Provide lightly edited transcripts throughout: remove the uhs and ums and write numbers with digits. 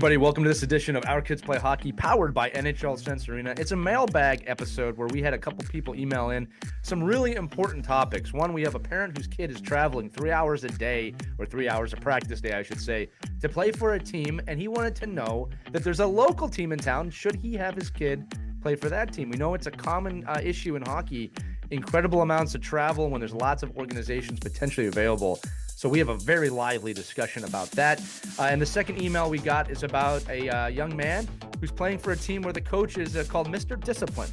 everybody. Welcome to this edition of Our Kids Play Hockey, powered by NHL Sense Arena. It's a mailbag episode where we had a couple people email in some really important topics. One, we have a parent whose kid is traveling 3 hours a day, or 3 hours of practice day, I should say, to play for a team, and he wanted to know that there's a local team in town. Should he have his kid play for that team? We know it's a common issue in hockey, incredible amounts of travel when there's lots of organizations potentially available. So we have a very lively discussion about that. And the second email we got is about a young man who's playing for a team where the coach is called Mr. Discipline.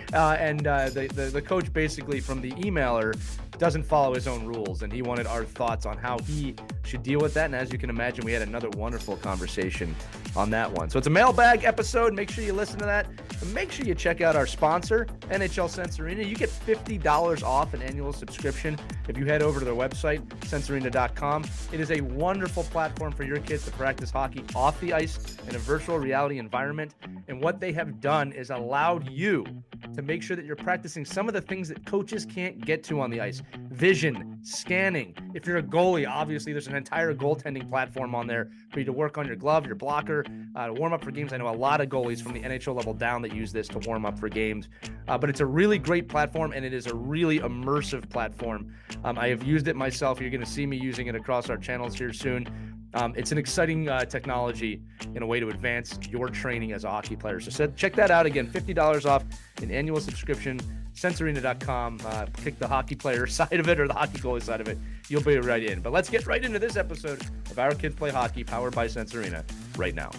The coach basically from the emailer doesn't follow his own rules, and he wanted our thoughts on how he should deal with that. And as you can imagine, we had another wonderful conversation on that one. So it's a mailbag episode. Make sure you listen to that. And make sure you check out our sponsor, NHL Sense Arena. You get $50 off an annual subscription if you head over to their website, sensearena.com. It is a wonderful platform for your kids to practice hockey off the ice in a virtual reality environment. And what they have done is allowed you to make sure that you're practicing some of the things that coaches can't get to on the ice. Vision, scanning. If you're a goalie, obviously there's an entire goaltending platform on there for you to work on your glove, your blocker, to warm up for games. I know a lot of goalies from the NHL level down that use this to warm up for games. But it's a really great platform, and it is a really immersive platform. I have used it myself. You're going to see me using it across our channels here soon. It's an exciting technology in a way to advance your training as a hockey player. So check that out. Again, $50 off an annual subscription, sensearena.com. Pick the hockey player side of it or the hockey goalie side of it. You'll be right in. But let's get right into this episode of Our Kids Play Hockey, powered by Sense Arena, right now.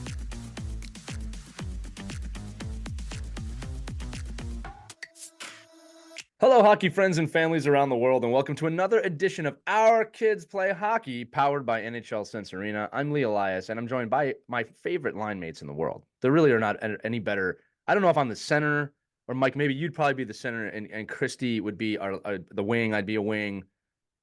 Hello, hockey friends and families around the world, and welcome to another edition of Our Kids Play Hockey, powered by NHL Sense Arena. I'm Lee Elias, and I'm joined by my favorite line mates in the world. There really are not any better. I don't know if I'm the center, or Mike, maybe you'd probably be the center, and Christie would be the wing. I'd be a wing.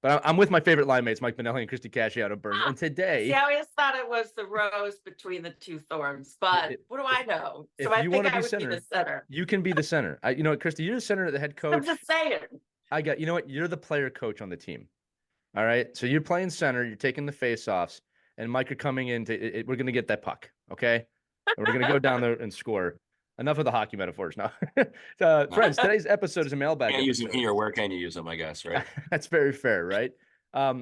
But I'm with my favorite line mates, Mike Benelli and Christie Cashy out of Burns. And today... See, I always thought it was the rose between the two thorns, but what do I know? So I think I would be the center. You can be the center. You know what, Christie, you're the center, the head coach. I'm just saying. You know what? You're the player coach on the team. All right? So you're playing center. You're taking the face-offs. And Mike, you're coming in. We're going to get that puck, okay? And we're going to go down there and score. Enough of the hockey metaphors now. Friends, today's episode is a mailbag. Can't use them here. Where can you use them, I guess, right? That's very fair, right?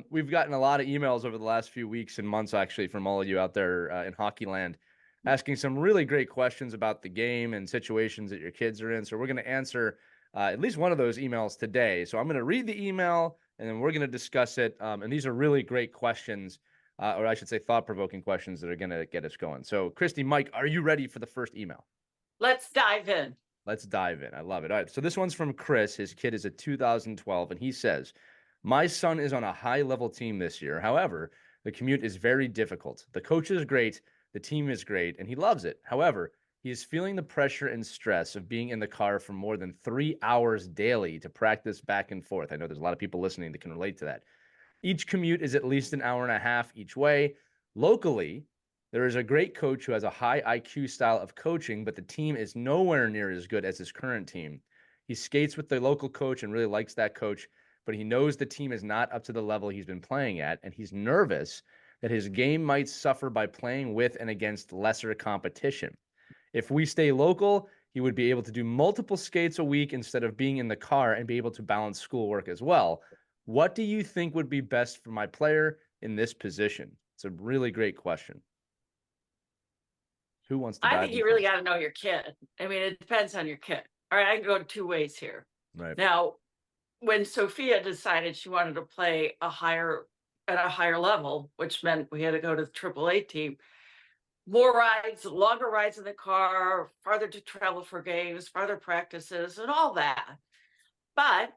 We've gotten a lot of emails over the last few weeks and months, actually, from all of you out there in hockey land, asking some really great questions about the game and situations that your kids are in. So we're going to answer at least one of those emails today. So I'm going to read the email, and then we're going to discuss it. And these are really great questions, or I should say thought-provoking questions that are going to get us going. So, Christie, Mike, are you ready for the first email? Let's dive in. Let's dive in. I love it. All right. So this one's from Chris. His kid is a 2012, and he says, my son is on a high-level team this year. However, the commute is very difficult. The coach is great, the team is great, and he loves it. However, he is feeling the pressure and stress of being in the car for more than 3 hours daily to practice back and forth. I know there's a lot of people listening that can relate to that. Each commute is at least an hour and a half each way. Locally, there is a great coach who has a high IQ style of coaching, but the team is nowhere near as good as his current team. He skates with the local coach and really likes that coach, but he knows the team is not up to the level he's been playing at, and he's nervous that his game might suffer by playing with and against lesser competition. If we stay local, he would be able to do multiple skates a week instead of being in the car and be able to balance schoolwork as well. What do you think would be best for my player in this position? It's a really great question. Who wants to dive I think you really got to know your kid. I mean, it depends on your kid. All right, I can go 2 ways here. Right. Now, when Sophia decided she wanted to play at a higher level, which meant we had to go to the AAA team, more rides, longer rides in the car, farther to travel for games, farther practices, and all that. But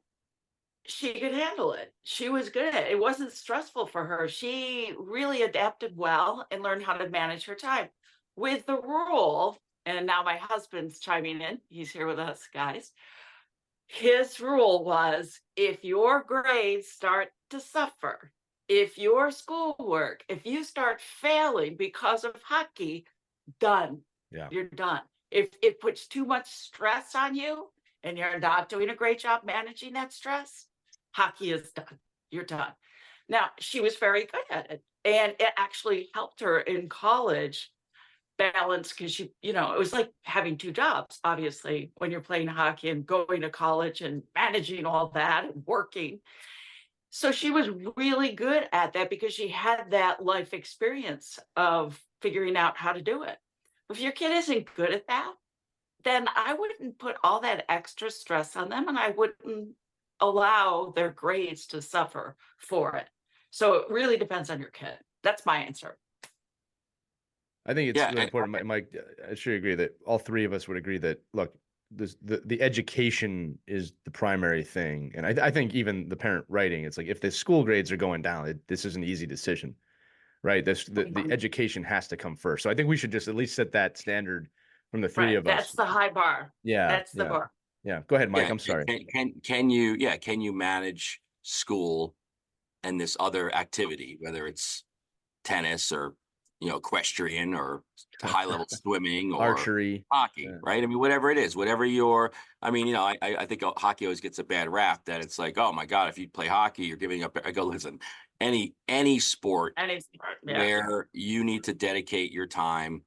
she could handle it. She was good at it. It wasn't stressful for her. She really adapted well and learned how to manage her time. With the rule, and now my husband's chiming in, he's here with us, guys. His rule was, if your grades start to suffer, if your schoolwork, if you start failing because of hockey, done. Yeah. You're done. If it puts too much stress on you and you're not doing a great job managing that stress, hockey is done. You're done. Now, she was very good at it, and it actually helped her in college balance because it was like having two jobs, obviously, when you're playing hockey and going to college and managing all that and working. So she was really good at that because she had that life experience of figuring out how to do it. If your kid isn't good at that, then I wouldn't put all that extra stress on them and I wouldn't allow their grades to suffer for it. So it really depends on your kid. That's my answer. I think it's Yeah, really and important. Mike, I sure agree that all three of us would agree that, look, the education is the primary thing. And I think even the parent writing, it's like if the school grades are going down, this is an easy decision, right? The education has to come first. So I think we should just at least set that standard from the three Right. of us. That's the high bar. Yeah, That's the yeah, bar. yeah. Go ahead, Mike. yeah, I'm sorry. can you manage school and this other activity, whether it's tennis or equestrian or high level swimming or Archery. hockey, Yeah. right? I mean, whatever it is, whatever I think hockey always gets a bad rap that it's like, oh my God, if you play hockey, you're giving up. I go, listen, any sport Any sport, yeah. where you need to dedicate your time,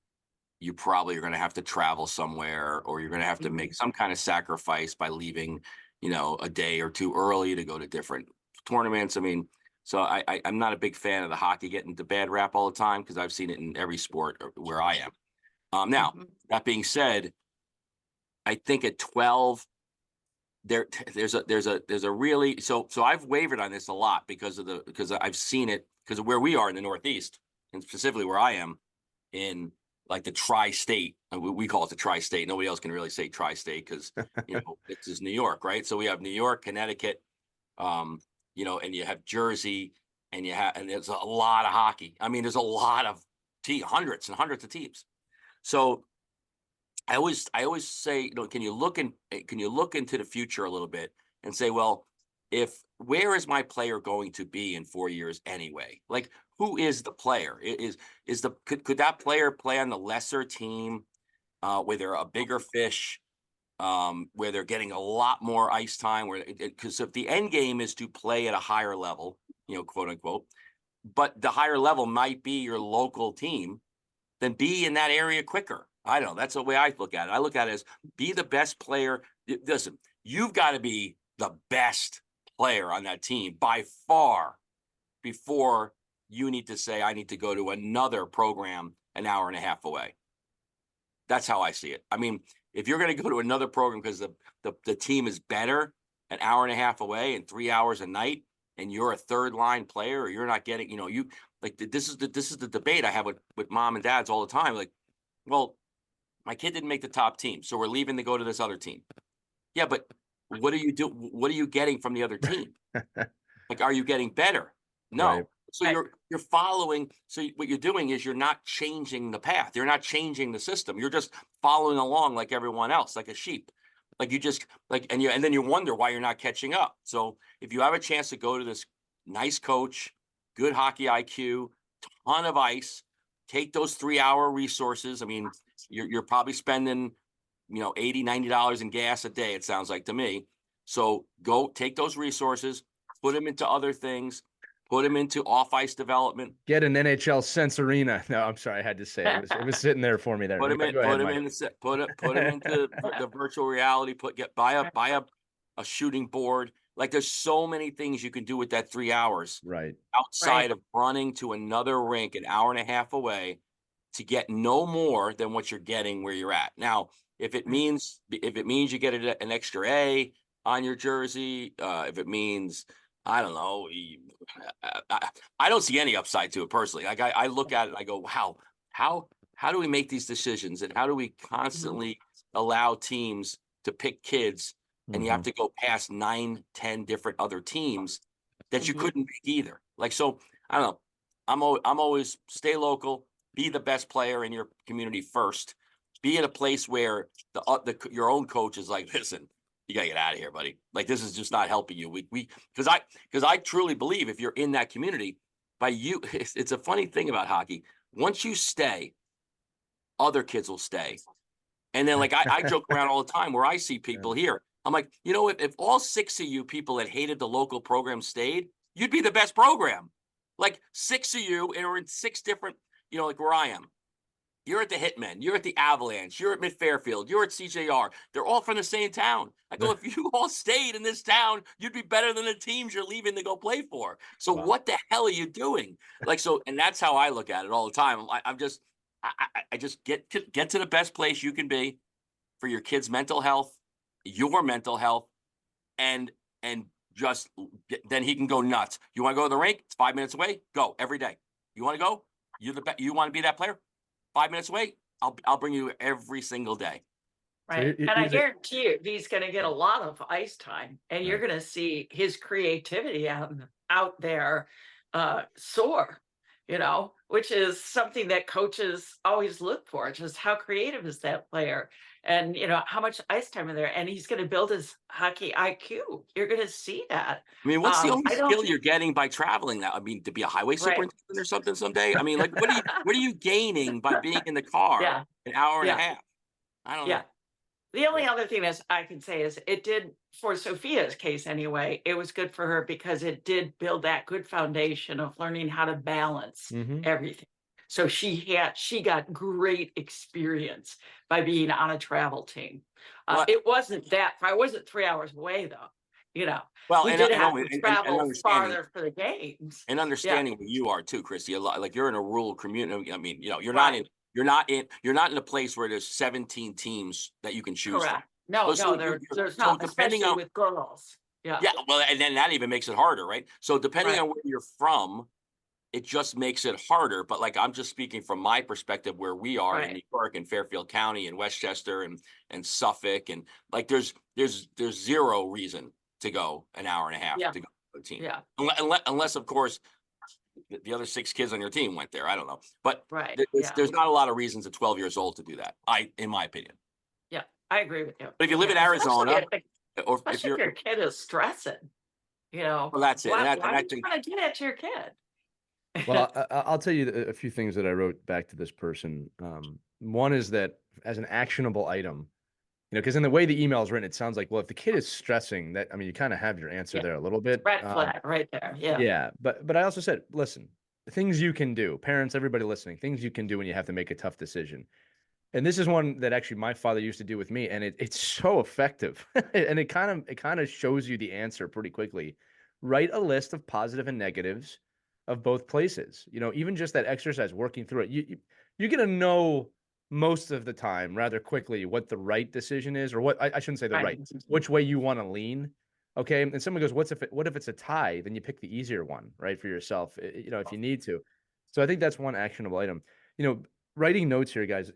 you probably are going to have to travel somewhere, or you're going to have to make some kind of sacrifice by leaving, a day or two early to go to different tournaments. I mean, so I'm not a big fan of the hockey getting the bad rap all the time because I've seen it in every sport where I am. Now, that being said, I think at 12, there's a really so I've wavered on this a lot because I've seen it because of where we are in the Northeast, and specifically where I am in like the tri-state. We call it the tri-state. Nobody else can really say tri-state because it's just New York, right? So we have New York, Connecticut, and you have Jersey, and there's a lot of hockey. I mean, there's a lot of hundreds and hundreds of teams. So I always say, can you look into the future a little bit and say, well, where is my player going to be in 4 years anyway? Like, who is the player? Could that player play on the lesser team where they're a bigger fish, where they're getting a lot more ice time? Because if the end game is to play at a higher level, quote unquote, but the higher level might be your local team, then be in that area quicker. I don't know. That's the way I look at it. I look at it as be the best player. Listen, you've got to be the best player on that team by far before you need to say, I need to go to another program an hour and a half away. That's how I see it. I mean, if you're going to go to another program because the team is better an hour and a half away and 3 hours a night, and you're a third line player, or you're not getting, you like this is the debate I have with mom and dads all the time. Like, well, my kid didn't make the top team, so we're leaving to go to this other team. Yeah, but what do you do? What are you getting from the other team? Like, are you getting better? No. Right. So you're following. So what you're doing is you're not changing the path. You're not changing the system. You're just following along like everyone else, like a sheep. Like you just and then you wonder why you're not catching up. So if you have a chance to go to this nice coach, good hockey IQ, ton of ice, take those 3 hour resources. I mean, you're probably spending, $80, $90 in gas a day, it sounds like to me. So go take those resources, put them into other things, put them into off ice development. Get an NHL Sense Arena. No, I'm sorry, I had to say it. It was sitting there for me there. Put them in, Go ahead, put them Mike. put them into the virtual reality. Buy a shooting board. Like there's so many things you can do with that 3 hours. Right. Outside of running to another rink an hour and a half away to get no more than what you're getting where you're at. Now, if it means you get an extra A on your jersey, if it means, I don't know, I don't see any upside to it personally. Like I look at it and I go, wow, how do we make these decisions, and how do we constantly allow teams to pick kids, and you have to go past 9, 10 different other teams that you couldn't pick either. Like, so I don't know. I'm always stay local, be the best player in your community first, be at a place where your own coach is like, listen, you gotta get out of here, buddy. Like, this is just not helping you. Because I truly believe if you're in that community, it's a funny thing about hockey. Once you stay, other kids will stay. And then, like, I joke around all the time where I see people here. I'm like, if all 6 of you people that hated the local program stayed, you'd be the best program. Like 6 of you, and are in 6 different, like where I am. You're at the Hitmen, you're at the Avalanche, you're at Mid Fairfield, you're at CJR. They're all from the same town. I go, if you all stayed in this town, you'd be better than the teams you're leaving to go play for. So Wow. what the hell are you doing? Like, so, and that's how I look at it all the time. I just get to the best place you can be for your kids' mental health, your mental health, and just then he can go nuts. You want to go to the rink? It's 5 minutes away. Go every day. You want to go? You want to be that player? 5 minutes away. I'll bring you every single day. Right. So And I guarantee you, he's going to get a lot of ice time, and you're Right. going to see his creativity out there soar, which is something that coaches always look for. Just how creative is that player, and how much ice time is there, and he's going to build his hockey IQ. You're going to see that. I mean, what's the only I don't skill you're getting by traveling now? I mean, to be a highway right. superintendent or something someday? I mean, like, what are you gaining by being in the car Yeah. an hour and a Yeah. half? I don't Yeah. know. The only other thing is I can say is it did, for Sophia's case anyway, it was good for her because it did build that good foundation of learning how to balance Mhm. everything. So she got great experience by being on a travel team. Well, It wasn't that far. I wasn't 3 hours away though. well, We and did have to and travel understanding farther for the games. and Yeah, understanding where you are too, Christy. A lot, like you're in a rural community. I mean, right. you're not in a place where there's 17 teams that you can choose from. Correct. No, So there's so not, depending especially on with girls. Yeah, yeah, well, and then that even makes it harder, right? So depending right, on where you're from, it just makes it harder. But like I'm just speaking from my perspective where we are in right. New York and Fairfield County and Westchester and Suffolk and like there's zero reason to go an hour and a half Yeah, to go to a team. yeah, Unless of course the other 6 kids on your team went there. I don't know. But right. Yeah. there's not a lot of reasons at 12 years old to do that. In my opinion. Yeah, I agree with you. But if you live in Yeah, especially Arizona or if especially if you're your kid is stressing, well, that's it. why And are I you think trying to do that to your kid? Well, I'll tell you a few things that I wrote back to this person. One is that as an actionable item, because in the way the email is written, it sounds like, well, if the kid is stressing, that I mean, you kind of have your answer Yeah, there a little bit. red flag right there. Yeah. Yeah, but I also said, listen, things you can do, parents, everybody listening, things you can do when you have to make a tough decision. And this is one that actually my father used to do with me, and it's so effective, and it kind of shows you the answer pretty quickly. Write a list of positive and negatives of both places. Even just that exercise, working through it, you're gonna know most of the time rather quickly what the right decision is, or what I shouldn't say the Right. right, which way you want to lean. Okay, and someone goes, what if it's a tie? Then you pick the easier one, right, for yourself. If you need to. So I think that's one actionable item. Writing notes here, guys,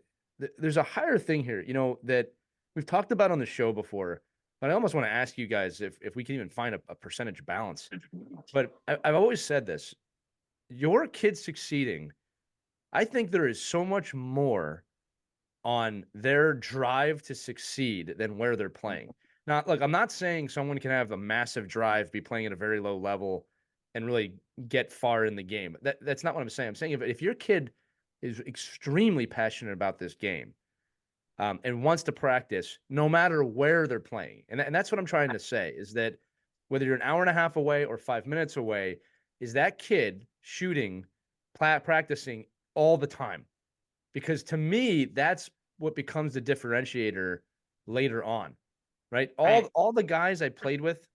there's a higher thing here, that we've talked about on the show before, but I almost want to ask you guys if we can even find a percentage balance. But I've always said this: your kids succeeding, I think there is so much more on their drive to succeed than where they're playing. Now, look, I'm not saying someone can have a massive drive, be playing at a very low level, and really get far in the game. That's not what I'm saying. I'm saying if your kid is extremely passionate about this game, and wants to practice no matter where they're playing. And that's what I'm trying to say is that whether you're an hour and a half away or 5 minutes away, is that kid shooting, practicing all the time? Because to me, that's what becomes the differentiator later on, right? All, Right. all the guys I played with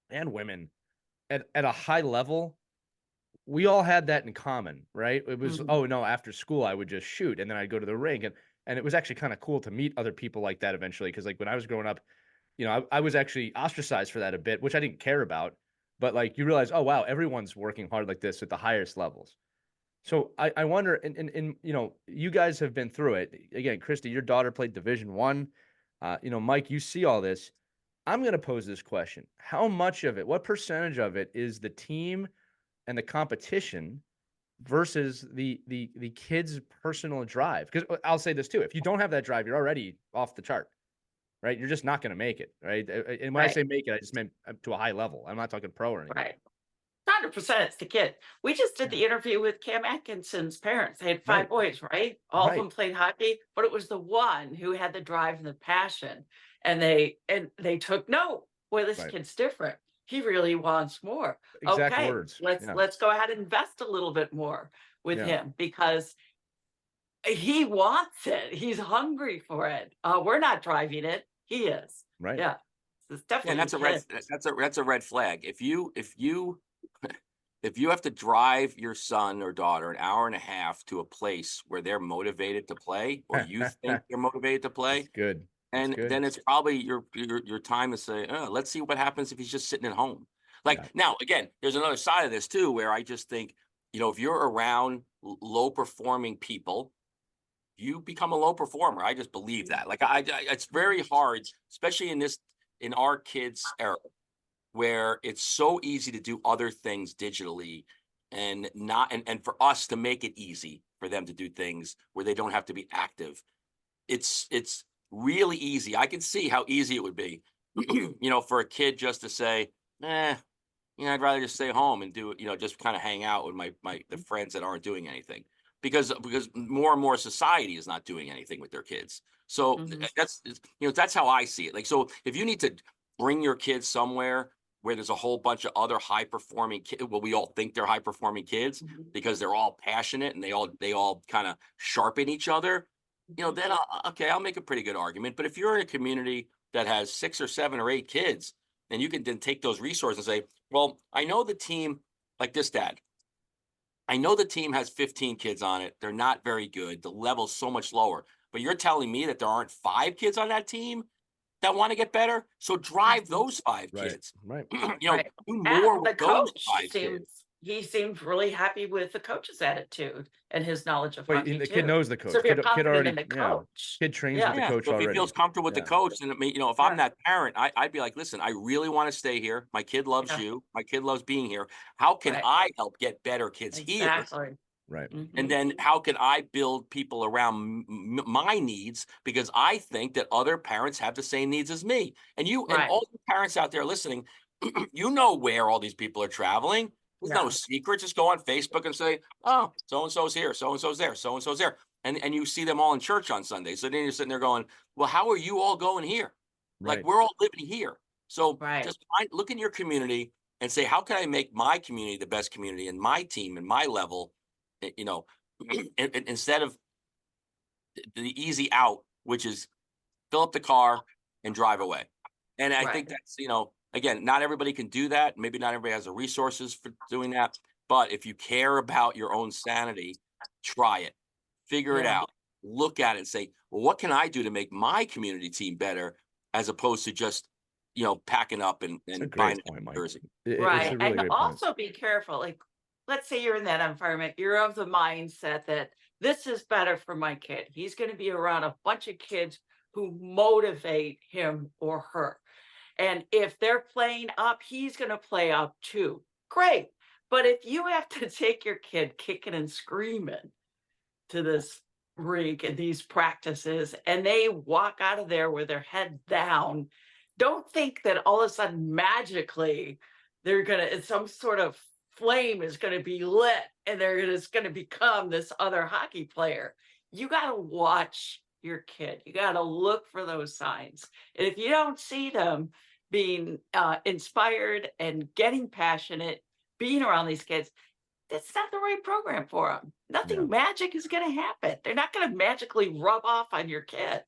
and women at a high level, we all had that in common, right? It was, Mhm. oh no, after school I would just shoot and then I'd go to the rink, and it was actually kind of cool to meet other people like that eventually. Cause like when I was growing up, I was actually ostracized for that a bit, which I didn't care about. But like you realize, oh wow, everyone's working hard like this at the highest levels. So I wonder, and you guys have been through it. Again, Christy, your daughter played Division 1. Mike, you see all this. I'm gonna pose this question. How much of it, what percentage of it is the team and the competition versus the kid's personal drive? Because I'll say this too: if you don't have that drive, you're already off the chart, right? You're just not going to make it, right? And when I Right. say make it, I just meant to a high level. I'm not talking pro or anything. Right. 100% it's the kid. We just did Yeah. the interview with Cam Atkinson's parents. They had 5 Right, boys, right? All of right, them played hockey, but it was the one who had the drive and the passion. And they took note. Boy, this right. kid's different. He really wants more. Exact Okay, words. let's Yeah, let's go ahead and invest a little bit more with yeah, him because he wants it. He's hungry for it. We're not driving it. He is. Right. Yeah. It's Yeah, and definitely that's the a red kid. that's a red flag. If you have to drive your son or daughter an hour and a half to a place where they're motivated to play, or you think they're motivated to That's play, good. That's and good. then it's probably your time to say, oh, let's see what happens if he's just sitting at home. Like Yeah. now, again, there's another side of this too, where I just think, if you're around low performing people, you become a low performer. I just believe that. Like it's very hard, especially in our kids' era, where it's so easy to do other things digitally and not and for us to make it easy for them to do things where they don't have to be active. It's really easy. I can see how easy it would be, for a kid just to say, eh, I'd rather just stay home and do, just kind of hang out with the friends that aren't doing anything, because more and more society is not doing anything with their kids. So Mhm. that's how I see it. Like, so if you need to bring your kids somewhere where there's a whole bunch of other high performing kids, well, we all think they're high performing kids Mhm. because they're all passionate and they all kind of sharpen each other. Then okay, I'll make a pretty good argument. But if you're in a community that has 6 or 7 or 8 kids, then you can then take those resources and say, well, I know the team, like this dad, I know the team has 15 kids on it. They're not very good. The level's so much lower. But you're telling me that there aren't 5 kids on that team that want to get better? So drive Mhm. those 5 Right. kids. Right. Right. Do more And with the those coach 5 kids. he seems really happy with the coach's attitude and his knowledge of Wait, hockey and the kid too. knows the So coach. if you're Kid confident in already, the yeah. coach, Kid trains with yeah, the Yeah, coach so if he already. feels comfortable with the Yeah. coach, then if I'm yeah, that parent, I'd be like, listen, I really want to stay here. My kid loves yeah, you. My kid loves being here. How can right, I help get better kids here? exactly. Right. And Mhm. then how can I build people around my needs? Because I think that other parents have the same needs as me. And Right, all the parents out there listening, you know where all these people are traveling. There's no yeah, secret. Just go on Facebook and say, oh, so and so's here, so and so's there, so and so's there. And you see them all in church on Sunday. So then you're sitting there going, well, how are you all going here? Like, Right. we're all living here. So right, just look in your community and say, how can I make my community the best community and my team and my level, you know, instead of the easy out, which is fill up the car and drive away. And I right, think that's, again, not everybody can do that. Maybe not everybody has the resources for doing that. But if you care about your own sanity, try it, figure it yeah. out, look at it and say, well, what can I do to make my community team better, as opposed to just, packing up It's a and buying great a point, Mike. jersey. It's Right. a really And great point. also be careful. Like, let's say you're in that environment, you're of the mindset that this is better for my kid. He's going to be around a bunch of kids who motivate him or her. And if they're playing up, he's going to play up too. Great. But if you have to take your kid kicking and screaming to this rink and these practices and they walk out of there with their head down, don't think that all of a sudden magically they're gonna some sort of flame is gonna be lit and they're just gonna become this other hockey player. You gotta watch your kid. You gotta look for those signs. And if you don't see them being inspired and getting passionate, being around these kids, that's not the right program for them. Yeah. Nothing magic is going to happen. They're not going to magically rub off on your kid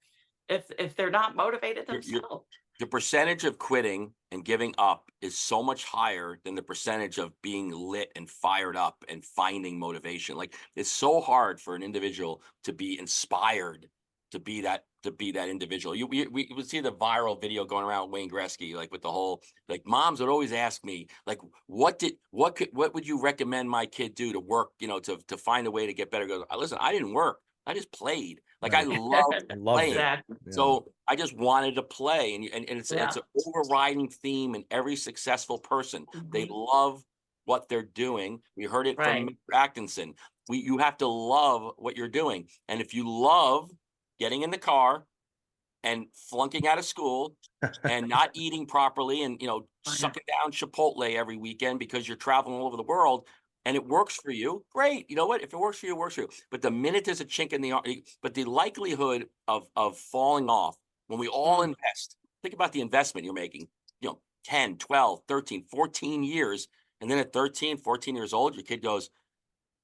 if they're not motivated You're themselves. the percentage of quitting and giving up is so much higher than the percentage of being lit and fired up and finding motivation. Like, it's so hard for an individual to be inspired to be that individual. We would see the viral video going around Wayne Gretzky, like with the whole, like, moms would always ask me, like, what would you recommend my kid do to work, to find a way to get better? Goes, listen, I didn't work. I just played. Like, I Right. loved I loved it. playing. Exactly. Yeah. So I just wanted to play, and it's Yeah. an overriding theme in every successful person. They Mhm. love what they're doing. We heard it from Right. Mr. Atkinson. You have to love what you're doing, and if you love getting in the car and flunking out of school and not eating properly and Oh, yeah. sucking down Chipotle every weekend because you're traveling all over the world and it works for you, great. You know what? If it works for you, it works for you. But the minute there's a chink in the arm, but the likelihood of falling off when we all Mm. invest, think about the investment you're making, 10, 12, 13, 14 years. And then at 13, 14 years old, your kid goes,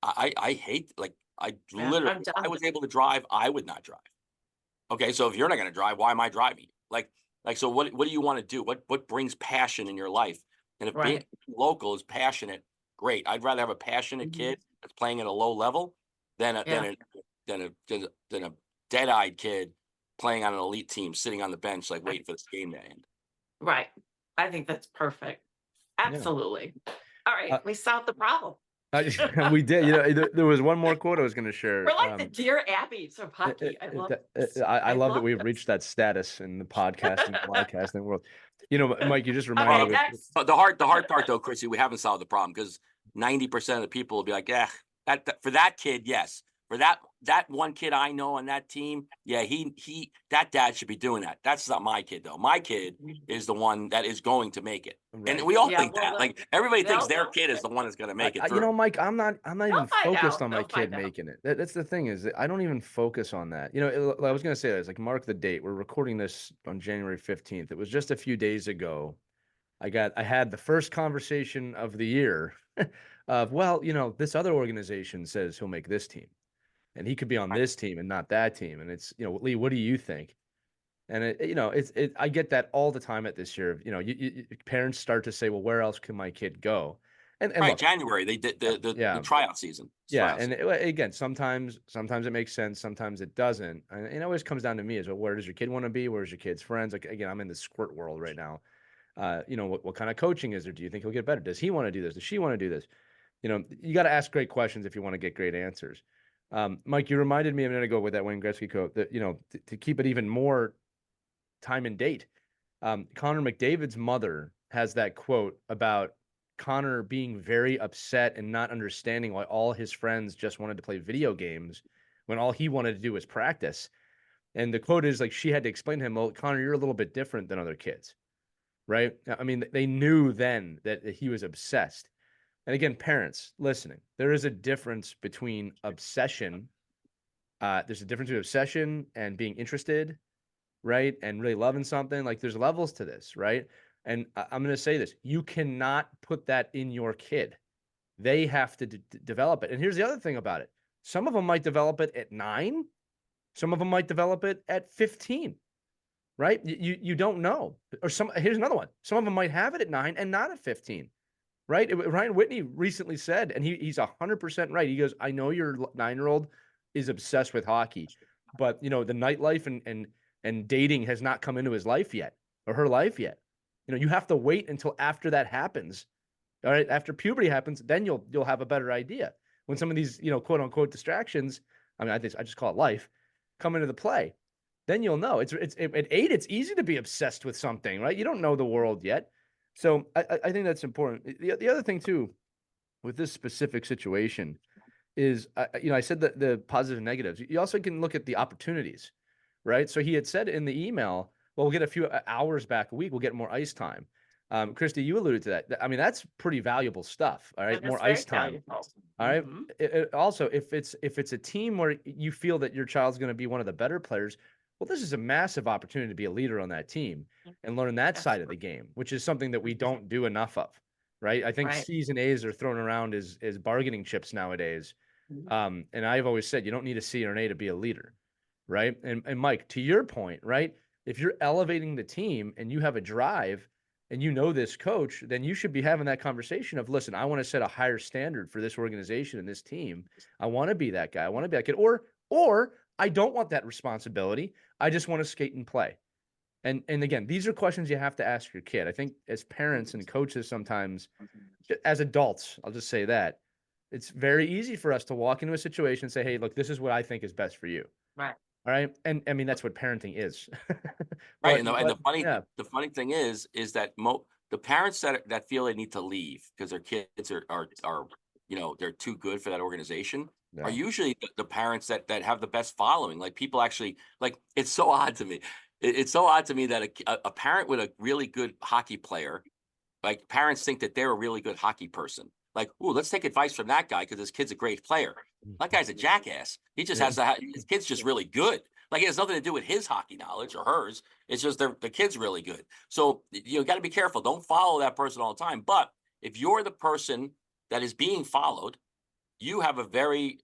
I hate, like, I Yeah, literally, I'm if I done. was able to drive, I would not drive. Okay, so if you're not going to drive, why am I driving? Like, so what do you want to do? What brings passion in your life? And if being Right. local is passionate, great. I'd rather have a passionate Mhm. kid that's playing at a low level than a Yeah. than a dead-eyed kid playing on an elite team, sitting on the bench, like Right. waiting for this game to end. Right. I think that's perfect. Yeah. Absolutely. All right, Uh, we solved the problem. we did. You know, there was one more quote I was going to share. We're like the Dear Abbeys of hockey. I love this. I I love that love we've this. reached that status in the podcasting, broadcasting world. You know, Mike, you just reminded Okay, me. next. But the hard part though, Chrissy, we haven't solved the problem because 90% of the people will be like, yeah, for that kid, yes. For that one kid I know on that team, yeah, that dad should be doing that. That's not my kid though. My kid is the one that is going to make it. And Right. we all Yeah, think well, that. Like everybody thinks they'll their kid is the one that's going to make it You know, through. Mike, I'm not even find focused out. on my They'll kid find out. making it. That's the thing is that I don't even focus on that. You know, I was going to say this, like mark the date. We're recording this on January 15th. It was just a few days ago. I had the first conversation of the year of, well, you know, this other organization says he'll make this team and he could be on Right. this team and not that team. And it's, you know, Lee, what do you think? And you know, I get that all the time at this year. You know, parents start to say, well, where else can my kid go? And Right, look, January they did yeah, the yeah, tryout season. It's yeah. tryout And season. again, sometimes it makes sense, sometimes it doesn't. And it always comes down to me as well. Where does your kid want to be? Where's your kid's friends? Like again, I'm in the squirt world right now. You know, what kind of coaching is there? Do you think he'll get better? Does he want to do this? Does she want to do this? You know, you got to ask great questions if you want to get great answers. Mike, you reminded me a minute ago with that Wayne Gretzky quote that, you know, to keep it even more time and date. Connor McDavid's mother has that quote about Connor being very upset and not understanding why all his friends just wanted to play video games when all he wanted to do was practice. And the quote is like, she had to explain to him, well, Connor, you're a little bit different than other kids, right? I mean, they knew then that he was obsessed. And again, parents listening, there is a difference between obsession. There's a difference between obsession and being interested, right? And really loving something. Like there's levels to this, right? And I'm going to say this, you cannot put that in your kid. They have to develop it. And here's the other thing about it. Some of them might develop it at 9. Some of them might develop it at 15, right? You don't know. Or here's another one. Some of them might have it at 9 and not at 15, right? Ryan Whitney recently said, and he's 100% right. He goes, I know your 9-year-old is obsessed with hockey, but you know, the nightlife and dating has not come into his life yet or her life yet. You know, you have to wait until after that happens. All right, after puberty happens, then you'll have a better idea. When some of these, you know, quote unquote distractions, I mean, I just call it life, come into the play, then you'll know. At 8, it's easy to be obsessed with something, right? You don't know the world yet. So I think that's important. The other thing too, with this specific situation, is you know, I said the positive and negatives. You also can look at the opportunities, right? So he had said in the email, well, we'll get a few hours back a week. We'll get more ice time. Christy, you alluded to that. I mean, that's pretty valuable stuff. All right, That is more very ice time. valuable. All right. Mhm. Also, if it's a team where you feel that your child's going to be one of the better players, well, this is a massive opportunity to be a leader on that team and learn that side of the game, which is something that we don't do enough of, right? I think Right. C's and A's are thrown around as bargaining chips nowadays. Mhm. And I've always said you don't need a C or an A to be a leader, right? And Mike, to your point, right? If you're elevating the team and you have a drive and you know this coach, then you should be having that conversation of, listen, I want to set a higher standard for this organization and this team. I want to be that guy. I want to be that kid. Or I don't want that responsibility. I just want to skate and play. And again, these are questions you have to ask your kid. I think as parents and coaches sometimes, as adults, I'll just say that, it's very easy for us to walk into a situation and say, hey, look, this is what I think is best for you. Right. All right. And I mean, that's what parenting is. Right, but, and the but yeah, the funny thing is that the parents that feel they need to leave because their kids are you know they're too good for that organization are yeah, usually the parents that have the best following. Like people actually like it's so odd to me. It's so odd to me that a parent with a really good hockey player, like parents think that they're a really good hockey person. Like, ooh, let's take advice from that guy because his kid's a great player. That guy's a jackass. He just has to. His kid's just really good. Like it has nothing to do with his hockey knowledge or hers. It's just the kid's really good. So you got to be careful. Don't follow that person all the time. But if you're the person that is being followed you have a very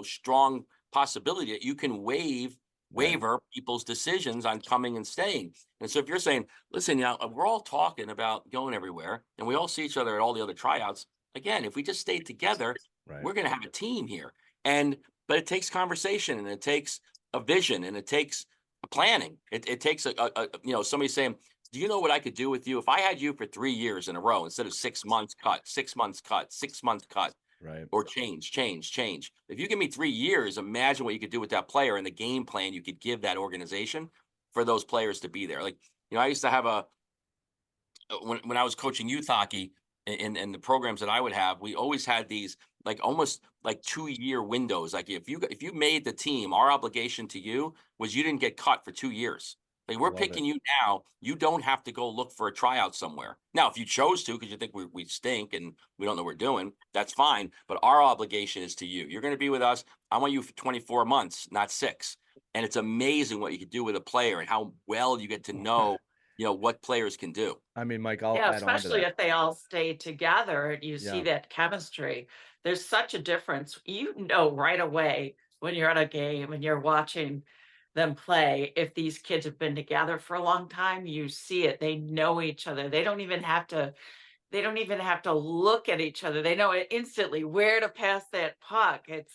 strong possibility that you can waiver people's decisions on coming and staying. And so if you're saying, listen, we're all talking about going everywhere and we all see each other at all the other tryouts. Again, if we just stay together, Right. we're going to have a team here. But it takes conversation, and it takes a vision, and it takes a planning. It takes somebody saying, do you know what I could do with you if I had you for 3 years in a row instead of 6 months cut, 6 months cut, 6 months cut, Right. or change. If you give me 3 years, imagine what you could do with that player and the game plan you could give that organization for those players to be there. Like, I used to have when I was coaching youth hockey in the programs that I would have, we always had these like almost like 2-year windows. Like if you made the team, our obligation to you was you didn't get cut for 2 years. Like we're Love picking it. you now. You don't have to go look for a tryout somewhere. Now, if you chose to, because you think we stink and we don't know what we're doing, that's fine. But our obligation is to you. You're going to be with us. I want you for 24 months, not 6. And it's amazing what you can do with a player and how well you get to know, what players can do. I mean, Mike, I'll Yeah, add on to especially that. if they all stay together and you see Yeah. that chemistry. There's such a difference. You know right away when you're at a game and you're watching them play, if these kids have been together for a long time, you see it. They know each other. They don't even have to look at each other. They know it instantly where to pass that puck. Right,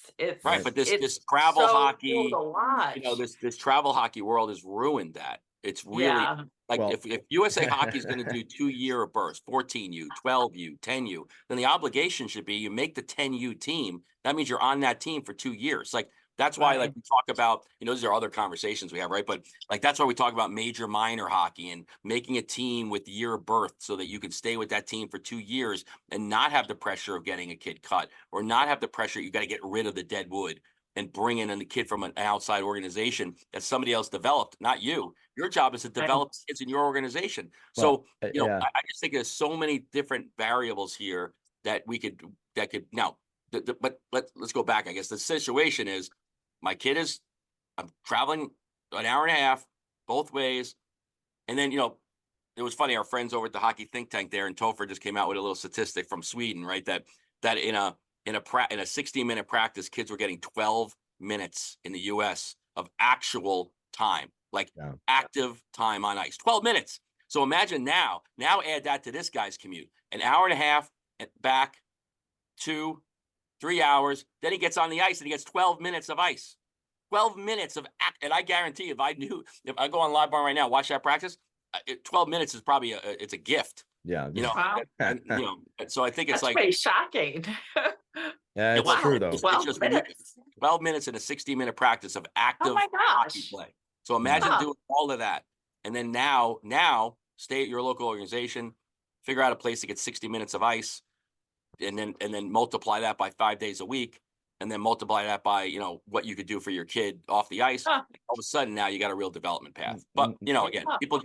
Right. but this It's travel so cool to hockey, watch. this travel hockey world has ruined that. It's really Yeah. like Well, if USA Hockey is going to do 2-year bursts, 14U, 12U, 10U, then the obligation should be you make the 10U team. That means you're on that team for 2 years. Like that's why, like Right. we talk about, these are other conversations we have, right? But like that's why we talk about major minor hockey and making a team with year of birth so that you can stay with that team for 2 years and not have the pressure of getting a kid cut or not have the pressure you got to get rid of the dead wood and bring in a kid from an outside organization that somebody else developed, not you. Your job is to Right. develop kids in your organization. well, So, yeah. I just think there's so many different variables here that could now. But let's go back. I guess the situation is, my kid I'm traveling an hour and a half both ways, and then it was funny. Our friends over at the hockey think tank there in Topher just came out with a little statistic from Sweden, right? That in a 60-minute practice, kids were getting 12 minutes in the U.S. of actual time, like Yeah. active time on ice. 12 minutes. So imagine now add that to this guy's commute, an hour and a half back, 2-3 hours. Then he gets on the ice and he gets 12 minutes of ice. 12 minutes of and I guarantee if I go on Live Barn right now, watch that practice, 12 minutes is probably it's a gift, Yeah. Wow. and so I think it's That's like, pretty shocking. Yeah, it's well, true Wow. though. it's 12 just minutes. 12 minutes in a 60-minute practice of Oh active my hockey gosh. play. So imagine Huh. doing all of that, and then now stay at your local organization, figure out a place to get 60 minutes of ice, and then multiply that by 5 days a week, and then multiply that by what you could do for your kid off the ice. Huh. All of a sudden now you got a real development path. Mm, But mm, again, Huh. people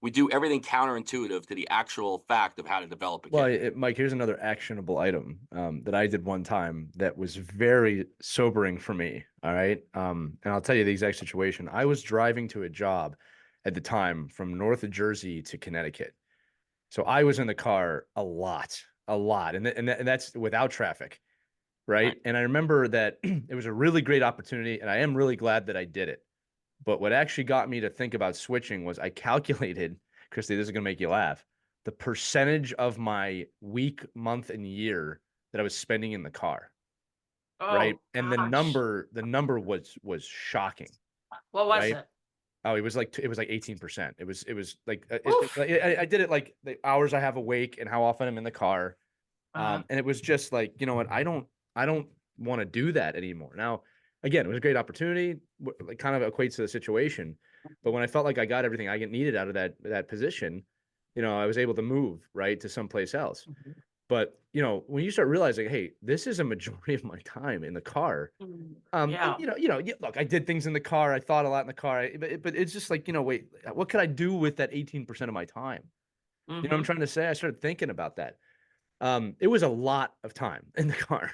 we do everything counterintuitive to the actual fact of how to develop a Well, kid. Mike, here's another actionable item that I did one time that was very sobering for me. All right. And I'll tell you the exact situation. I was driving to a job at the time from North Jersey to Connecticut. So I was in the car a lot, and that's without traffic, right? Right. And I remember that it was a really great opportunity, and I am really glad that I did it. But what actually got me to think about switching was I calculated, Christy, this is going to make you laugh, the percentage of my week, month, and year that I was spending in the car, right? Oh And gosh. the number was shocking, What was right? it? Oh, it was like 18%. It was like Oof. I did it like the hours I have awake and how often I'm in the car. Uh-huh. And it was just like, you know what, I don't want to do that anymore. Now, again, it was a great opportunity, like kind of equates to the situation. But when I felt like I got everything I needed out of that position, I was able to move right to someplace else. Mhm. But when you start realizing, hey, this is a majority of my time in the car. Mm. And, Yeah. yeah, look, I did things in the car. I thought a lot in the car. But it's just like, wait, what could I do with that 18% of my time? You know what I'm Hmm. trying to say? I started thinking about that. It was a lot of time in the car.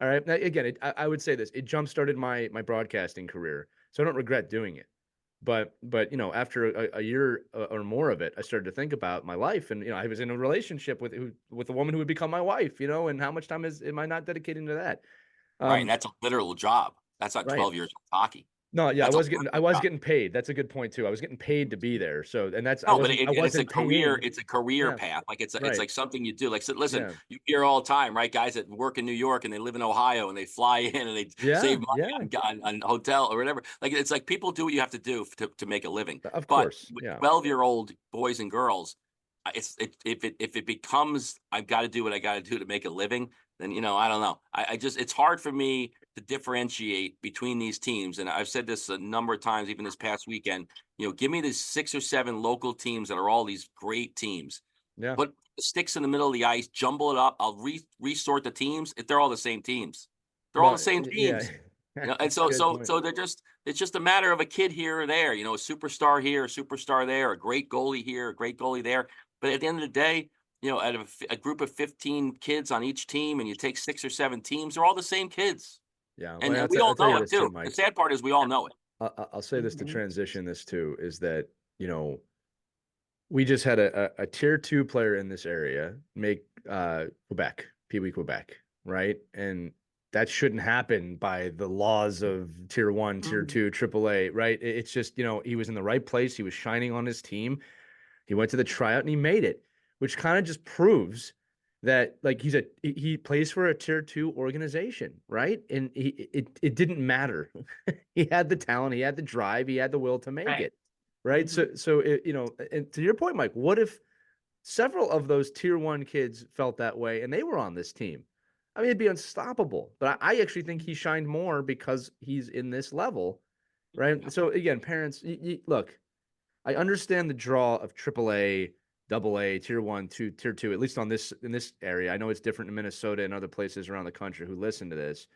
All right. Now, again, I would say this: it jump started my broadcasting career, so I don't regret doing it. But after a year or more of it, I started to think about my life, and I was in a relationship with a woman who would become my wife, and how much time am I not dedicating to that? Right. And that's a literal job. That's not Right. 12 years of hockey. No, yeah, That's a I literal was job. getting paid. That's a good point too. I was getting paid to be there. So, and No, but I it's a wasn't career. paying. It's a career Yeah, path. Like it's right. like something you do. Like, so listen, Yeah. you hear all the time, right? Guys that work in New York and they live in Ohio and they fly in and they Yeah, save yeah. money on hotel or whatever. Like it's like people do what you have to do to make a living. Of But course. with Yeah. 12-year-old boys and girls, if it becomes I've got to do what I got to do to make a living, then I don't know. I just it's hard for me to differentiate between these teams. And I've said this a number of times, even this past weekend. Give me the 6 or 7 local teams that are all these great teams. Yeah. Put the sticks in the middle of the ice, jumble it up. I'll resort the teams. If they're all the same teams, they're all the Well, same yeah. teams. And so Good point. it's just a matter of a kid here or there. A superstar here, a superstar there, a great goalie here, a great goalie there. But at the end of the day, out of a group of 15 kids on each team, and you take 6 or 7 teams, they're all the same kids. Yeah. And Well, we all I'll tell know you it this too, too. The Mike. sad part is we all know it. I'll say this to Mhm. transition this too, is that, we just had a tier 2 player in this area make Quebec, Pee Wee Quebec, right? And that shouldn't happen by the laws of tier 1, tier Mhm. 2, AAA, right? It's just, he was in the right place. He was shining on his team. He went to the tryout and he made it, which kind of just proves that like he plays for a tier 2 organization, right? And it didn't matter. He had the talent, he had the drive, he had the will to make Right. it, right? Mhm. And to your point, Mike, what if several of those tier 1 kids felt that way and they were on this team? I mean, it'd be unstoppable. But I actually think he shined more because he's in this level, right? So again, parents, look, I understand the draw of AAA, AA, tier 1, tier 2, at least in this area. I know it's different in Minnesota and other places around the country who listen to this,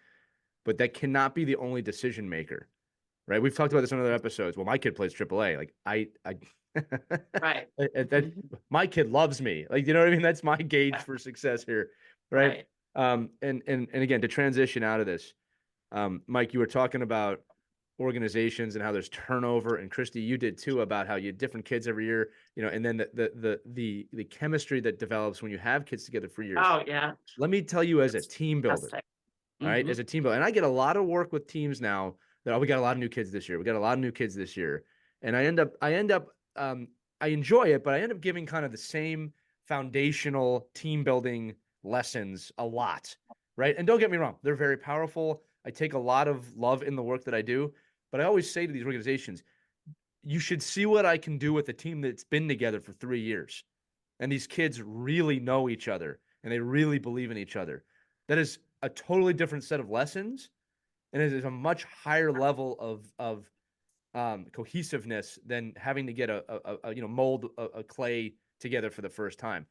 but that cannot be the only decision maker, right? We've talked about this in other episodes. Well, my kid plays AAA. Like Right. that Mhm. my kid loves me. Like, you know what I mean? That's my gauge Yeah. for success here, right? Right. And again, to transition out of this, Mike, you were talking about organizations and how there's turnover, and Christie, you did too, about how you had different kids every year, and then the chemistry that develops when you have kids together for years. Oh, yeah. Let me tell you, as a It's team builder, fantastic. all right, Mhm. as a team builder, and I get a lot of work with teams now that, oh, we got a lot of new kids this year. We got a lot of new kids this year, and I enjoy it, but I end up giving kind of the same foundational team building lessons a lot, right? And don't get me wrong, they're very powerful. I take a lot of love in the work that I do, but I always say to these organizations, you should see what I can do with a team that's been together for 3 years. And these kids really know each other and they really believe in each other. That is a totally different set of lessons. And it is a much higher level of cohesiveness than having to get mold a clay together for the first time.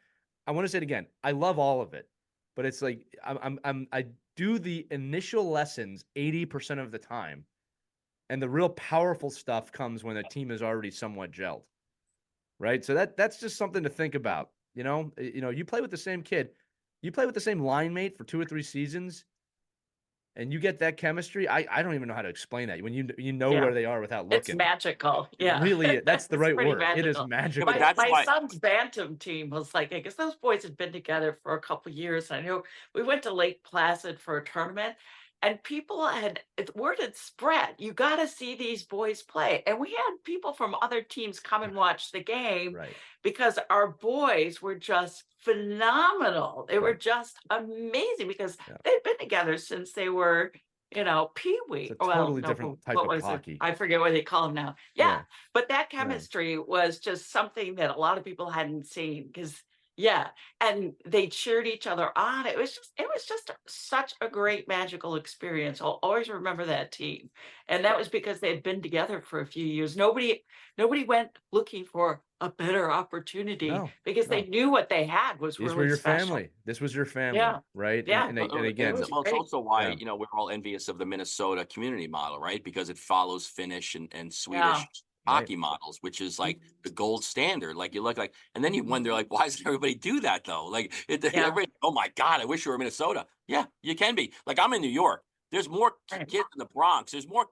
I want to say it again. I love all of it, but it's like I do the initial lessons 80% of the time, and the real powerful stuff comes when a team is already somewhat gelled, right? So that's just something to think about. You play with the same kid, you play with the same line mate for 2 or 3 seasons, and you get that chemistry. I don't even know how to explain that when you know Yeah. where they are without It's looking. magical. It Yeah. really, that's the It's right pretty word. It is magical. Yeah, but magical. that's My why. son's Bantam team was like, I guess those boys had been together for a couple years. I know we went to Lake Placid for a tournament and people word had spread. You got to see these boys play. And we had people from other teams come and watch the game Right. because our boys were just phenomenal. They were Right. just amazing because Yeah. they'd been together since they were Pee-wee. It's a Well, totally no, different type what of was it? hockey. I forget what they call them now. Yeah, Yeah. but that Yeah. chemistry was just something that a lot of people hadn't seen because, yeah, and they cheered each other on. It was just such a great magical experience. I'll always remember that team. And that was because they had been together for a few years. Nobody went looking for a better opportunity No, because they no. knew what they had was These were really your special. family. This was your family, Yeah. right? Yeah. And It again, was It's great. also why, yeah. we're all envious of the Minnesota community model, right? Because it follows Finnish and Yeah. Swedish Right. hockey models, which is like the gold standard. Like you look like, and then you wonder, like, why doesn't everybody do that though? Like, Yeah. everybody, oh my God, I wish you were in Minnesota. Yeah, you can be. Like, I'm in New York. There's more Right. kids in the Bronx. There's more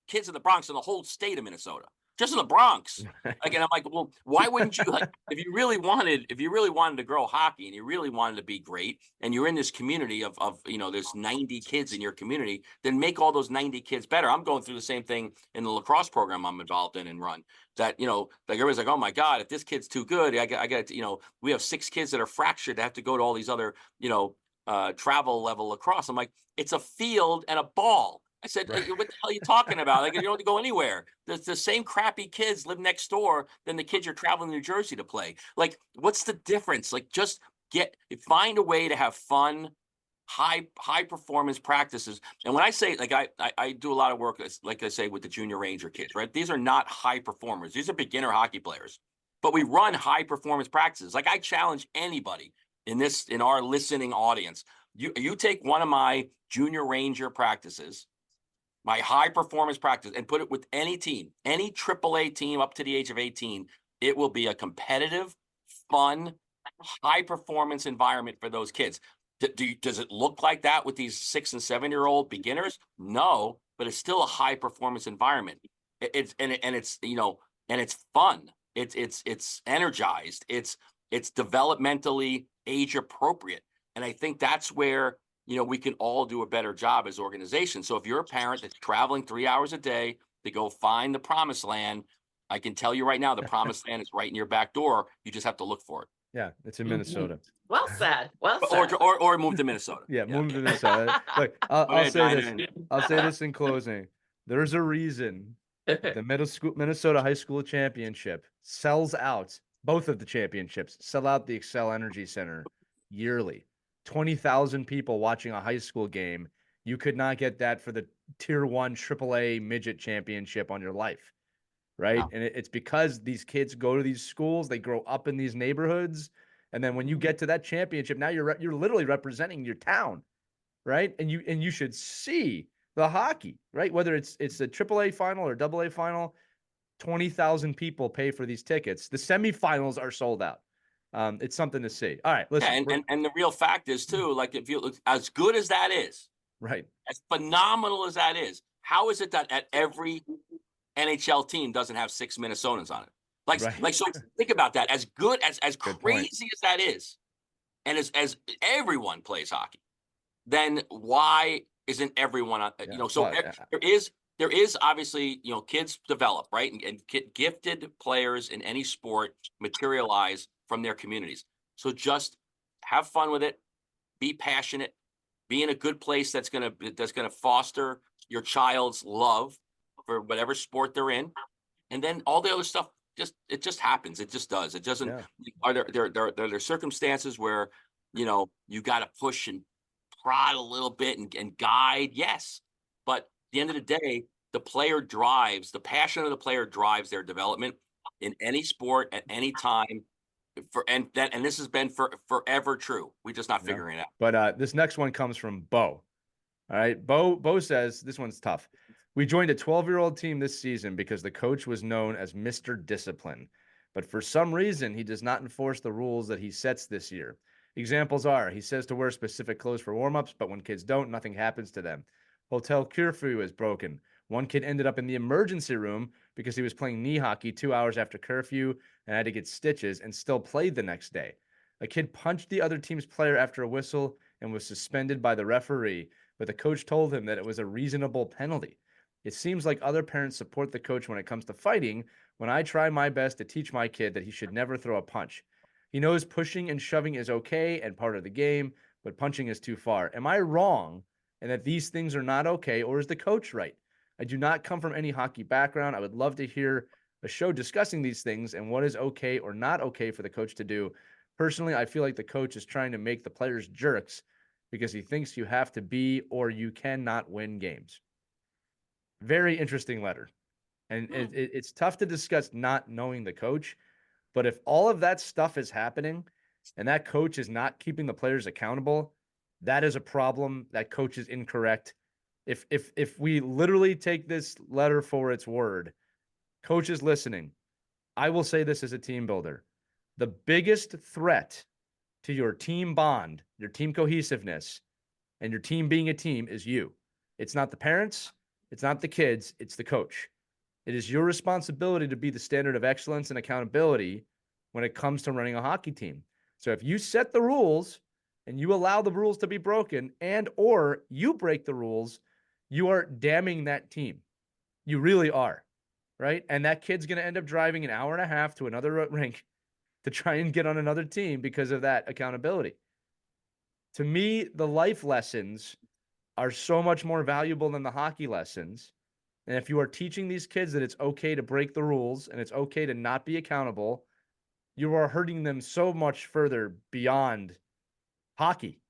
kids in the Bronx than the whole state of Minnesota. just in the Bronx. Like, and I'm like, well, why wouldn't you, like, if you really wanted to grow hockey and you really wanted to be great and you're in this community of, there's 90 kids in your community, then make all those 90 kids better. I'm going through the same thing in the lacrosse program I'm involved in and run that, like everybody's like, oh my God, if this kid's too good, I got, we have 6 kids that are fractured. They have to go to all these other, travel level lacrosse. I'm like, it's a field and a ball. I said, Right. what the hell are you talking about? Like, you don't have to go anywhere. The same crappy kids live next door than the kids you're traveling to New Jersey to play. Like, what's the difference? Like, just find a way to have fun, high performance practices. And when I say, like, I do a lot of work, like I say, with the junior ranger kids, right? These are not high performers. These are beginner hockey players, but we run high performance practices. Like, I challenge anybody in our listening audience. You take one of my junior ranger practices, my high performance practice, and put it with any team, any AAA team up to the age of 18, it will be a competitive, fun, high performance environment for those kids. Does it look like that with these 6 and 7-year-old beginners? No, but it's still a high performance environment. It's fun. It's energized. It's developmentally age appropriate. And I think that's where we can all do a better job as organizations. So if you're a parent that's traveling 3 hours a day to go find the promised land, I can tell you right now, the promised land is right in your back door. You just have to look for it. Yeah, it's in Minnesota. Well said. Well said. Or move to Minnesota. Yeah, move to Minnesota. Look, I'll say this. I'll say this in closing. There's a reason the Minnesota High School Championship sells out. Both of the championships sell out the Excel Energy Center yearly. 20,000 people watching a high school game. You could not get that for the Tier 1 AAA midget championship on your life, right? Wow. And it's because these kids go to these schools, they grow up in these neighborhoods, and then when you get to that championship, now you're literally representing your town, right? And you should see the hockey, right? Whether it's a AAA final or AA final, 20,000 people pay for these tickets. The semifinals are sold out. It's something to see. All right, listen. Yeah, and the real fact is too, like, if you look, as good as that is, Right, as phenomenal as that is, how is it that at every NHL team doesn't have 6 Minnesotans on it? Like, so think about that. As good as crazy as that is, and as everyone plays hockey, then why isn't everyone on? There is obviously, kids develop, right, and gifted players in any sport materialize from their communities. So just have fun with it, be passionate, be in a good place that's gonna foster your child's love for whatever sport they're in, and then all the other stuff it just happens. It just does. It doesn't. Yeah. Are there circumstances where you got to push and prod a little bit and guide? Yes, but at the end of the day, the passion of the player drives their development in any sport at any time. And this has been forever true. We're just not figuring it out. But this next one comes from Bo. All right. Bo says, this one's tough. We joined a 12-year-old team this season because the coach was known as Mr. Discipline. But for some reason, he does not enforce the rules that he sets this year. Examples are, he says to wear specific clothes for warm-ups, but when kids don't, nothing happens to them. Hotel curfew is broken. One kid ended up in the emergency room because he was playing knee hockey 2 hours after curfew and had to get stitches and still played the next day. A kid punched the other team's player after a whistle and was suspended by the referee, but the coach told him that it was a reasonable penalty. It seems like other parents support the coach when it comes to fighting, when I try my best to teach my kid that he should never throw a punch. He knows pushing and shoving is okay and part of the game, but punching is too far. Am I wrong and that these things are not okay, or is the coach right? I do not come from any hockey background. I would love to hear a show discussing these things and what is okay or not okay for the coach to do. Personally, I feel like the coach is trying to make the players jerks because he thinks you have to be or you cannot win games. Very interesting letter. And it's tough to discuss not knowing the coach. But if all of that stuff is happening and that coach is not keeping the players accountable, that is a problem. That coach is incorrect. If we literally take this letter for its word, coaches listening, I will say this as a team builder. The biggest threat to your team bond, your team cohesiveness, and your team being a team is you. It's not the parents. It's not the kids. It's the coach. It is your responsibility to be the standard of excellence and accountability when it comes to running a hockey team. So if you set the rules and you allow the rules to be broken and or you break the rules, you are damning that team. You really are, right? And that kid's going to end up driving an hour and a half to another rink to try and get on another team because of that accountability. To me, the life lessons are so much more valuable than the hockey lessons. And if you are teaching these kids that it's okay to break the rules and it's okay to not be accountable, you are hurting them so much further beyond hockey,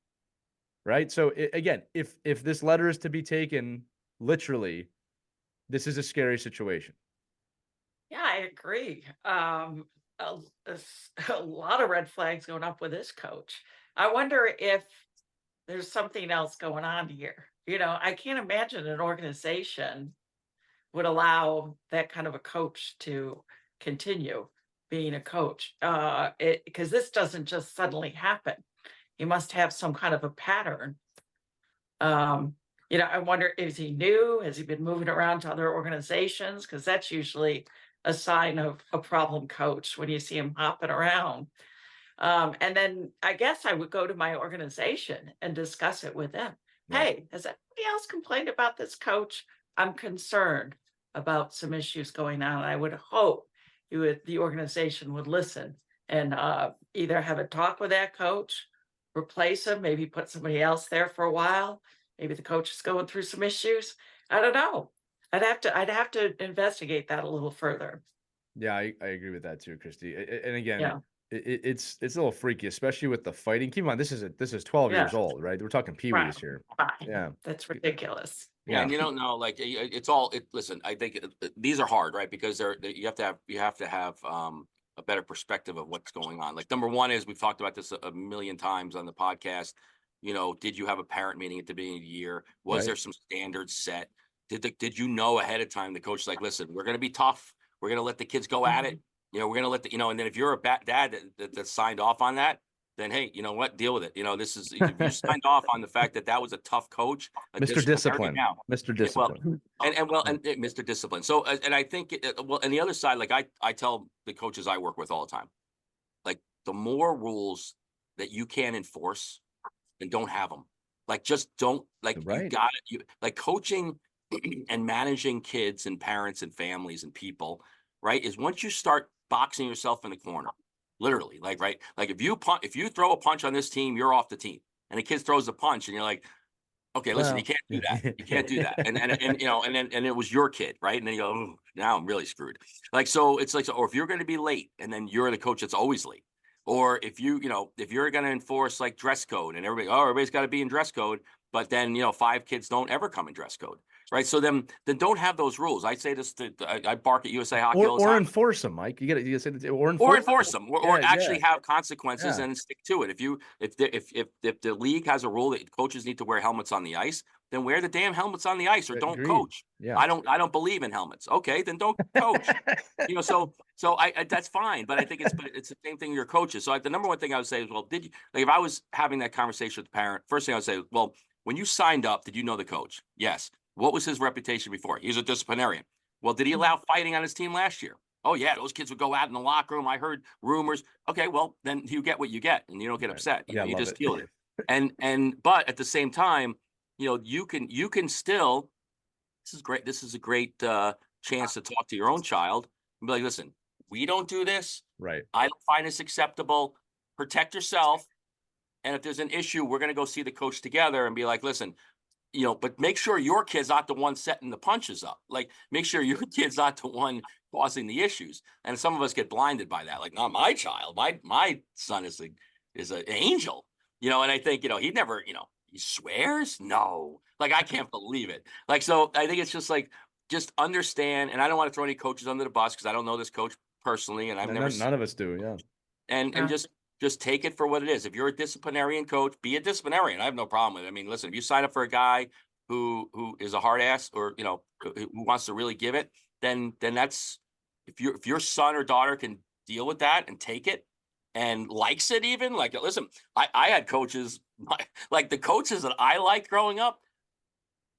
right? So again, if this letter is to be taken literally, this is a scary situation. Yeah, I agree. A, a lot of red flags going up with this coach. I wonder if there's something else going on here. I can't imagine an organization would allow that kind of a coach to continue being a coach. Because this doesn't just suddenly happen. He must have some kind of a pattern. I wonder, is he new? Has he been moving around to other organizations? Because that's usually a sign of a problem coach when you see him hopping around. And then I guess I would go to my organization and discuss it with them. Yeah. Hey, has anybody else complained about this coach? I'm concerned about some issues going on. I would hope the organization would listen and either have a talk with that coach, replace him, maybe put somebody else there for a while. Maybe the coach is going through some issues. I don't know. I'd have to investigate that a little further. Yeah, I agree with that too, Christy. And again, Yeah. it's a little freaky, especially with the fighting. Keep in mind, this is 12 Yeah. years old, right? We're talking peewees here. Fine. Yeah, That's ridiculous. Yeah, and you don't know, like it's all. Listen, I think these are hard, right? Because you have to have a better perspective of what's going on. Like number one is we've talked about this a million times on the podcast. Did you have a parent meeting at the beginning of the year? Was Right. there some standards set? Did you know ahead of time the coach is like, listen, we're going to be tough. We're going to let the kids go at it. We're going to let and then if you're a dad that signed off on that, then hey, you know what? Deal with it. This is if you signed off on the fact that was a tough coach, Mr. Discipline. now, Mr. Discipline. and Mr. Discipline. So and I think and the other side, like I tell the coaches I work with all the time, like the more rules that you can't enforce, then don't have them. Like just don't Right. You got it. You like coaching and managing kids and parents and families and people, right? Is once you start boxing yourself in the corner, literally, right? Like if you throw a punch on this team, you're off the team. And the kid throws a punch and you're like, okay, listen, you can't do that. You can't do that. And then it was your kid, right? And then you go, oh, now I'm really screwed. Like, so it's like, or if you're going to be late and then you're the coach that's always late. Or if you're going to enforce like dress code and everybody's got to be in dress code, but then, 5 kids don't ever come in dress code. Right. So then don't have those rules. I say this I bark at USA Hockey all the time. Or enforce them, Mike. You got to say that, or enforce them, or actually have consequences and stick to it. If the league has a rule that coaches need to wear helmets on the ice, then wear the damn helmets on the ice, or don't coach. Yeah. I don't believe in helmets. Okay, then don't coach. So I that's fine. But I think it's the same thing your coaches. So the number one thing I would say is, well, did you if I was having that conversation with the parent, first thing I would say, well, when you signed up, did you know the coach? Yes. What was his reputation before? He's a disciplinarian. Well, did he allow fighting on his team last year? Oh, yeah, those kids would go out in the locker room. I heard rumors. Okay, well, then you get what you get, and you don't get upset. You just deal with it. But at the same time, you can still. This is great. This is a great chance to talk to your own child and be like, listen, we don't do this. Right. I don't find this acceptable. Protect yourself. And if there's an issue, we're going to go see the coach together and be like, listen, but make sure your kid's not the one setting the punches up. Like, make sure your kid's not the one causing the issues. And some of us get blinded by that. Like, not my child. My son is an angel. And I think, he never, he swears. No, like, I can't believe it. Like, so I think it's just like, just understand. And I don't want to throw any coaches under the bus because I don't know this coach personally, and I've never. None of us do. Yeah. And just take it for what it is. If you're a disciplinarian coach, be a disciplinarian. I have no problem with it. I mean, listen, if you sign up for a guy who is a hard ass, or who wants to really give it, then that's if your son or daughter can deal with that and take it and likes it, even like, listen, I had coaches like the coaches that I liked growing up,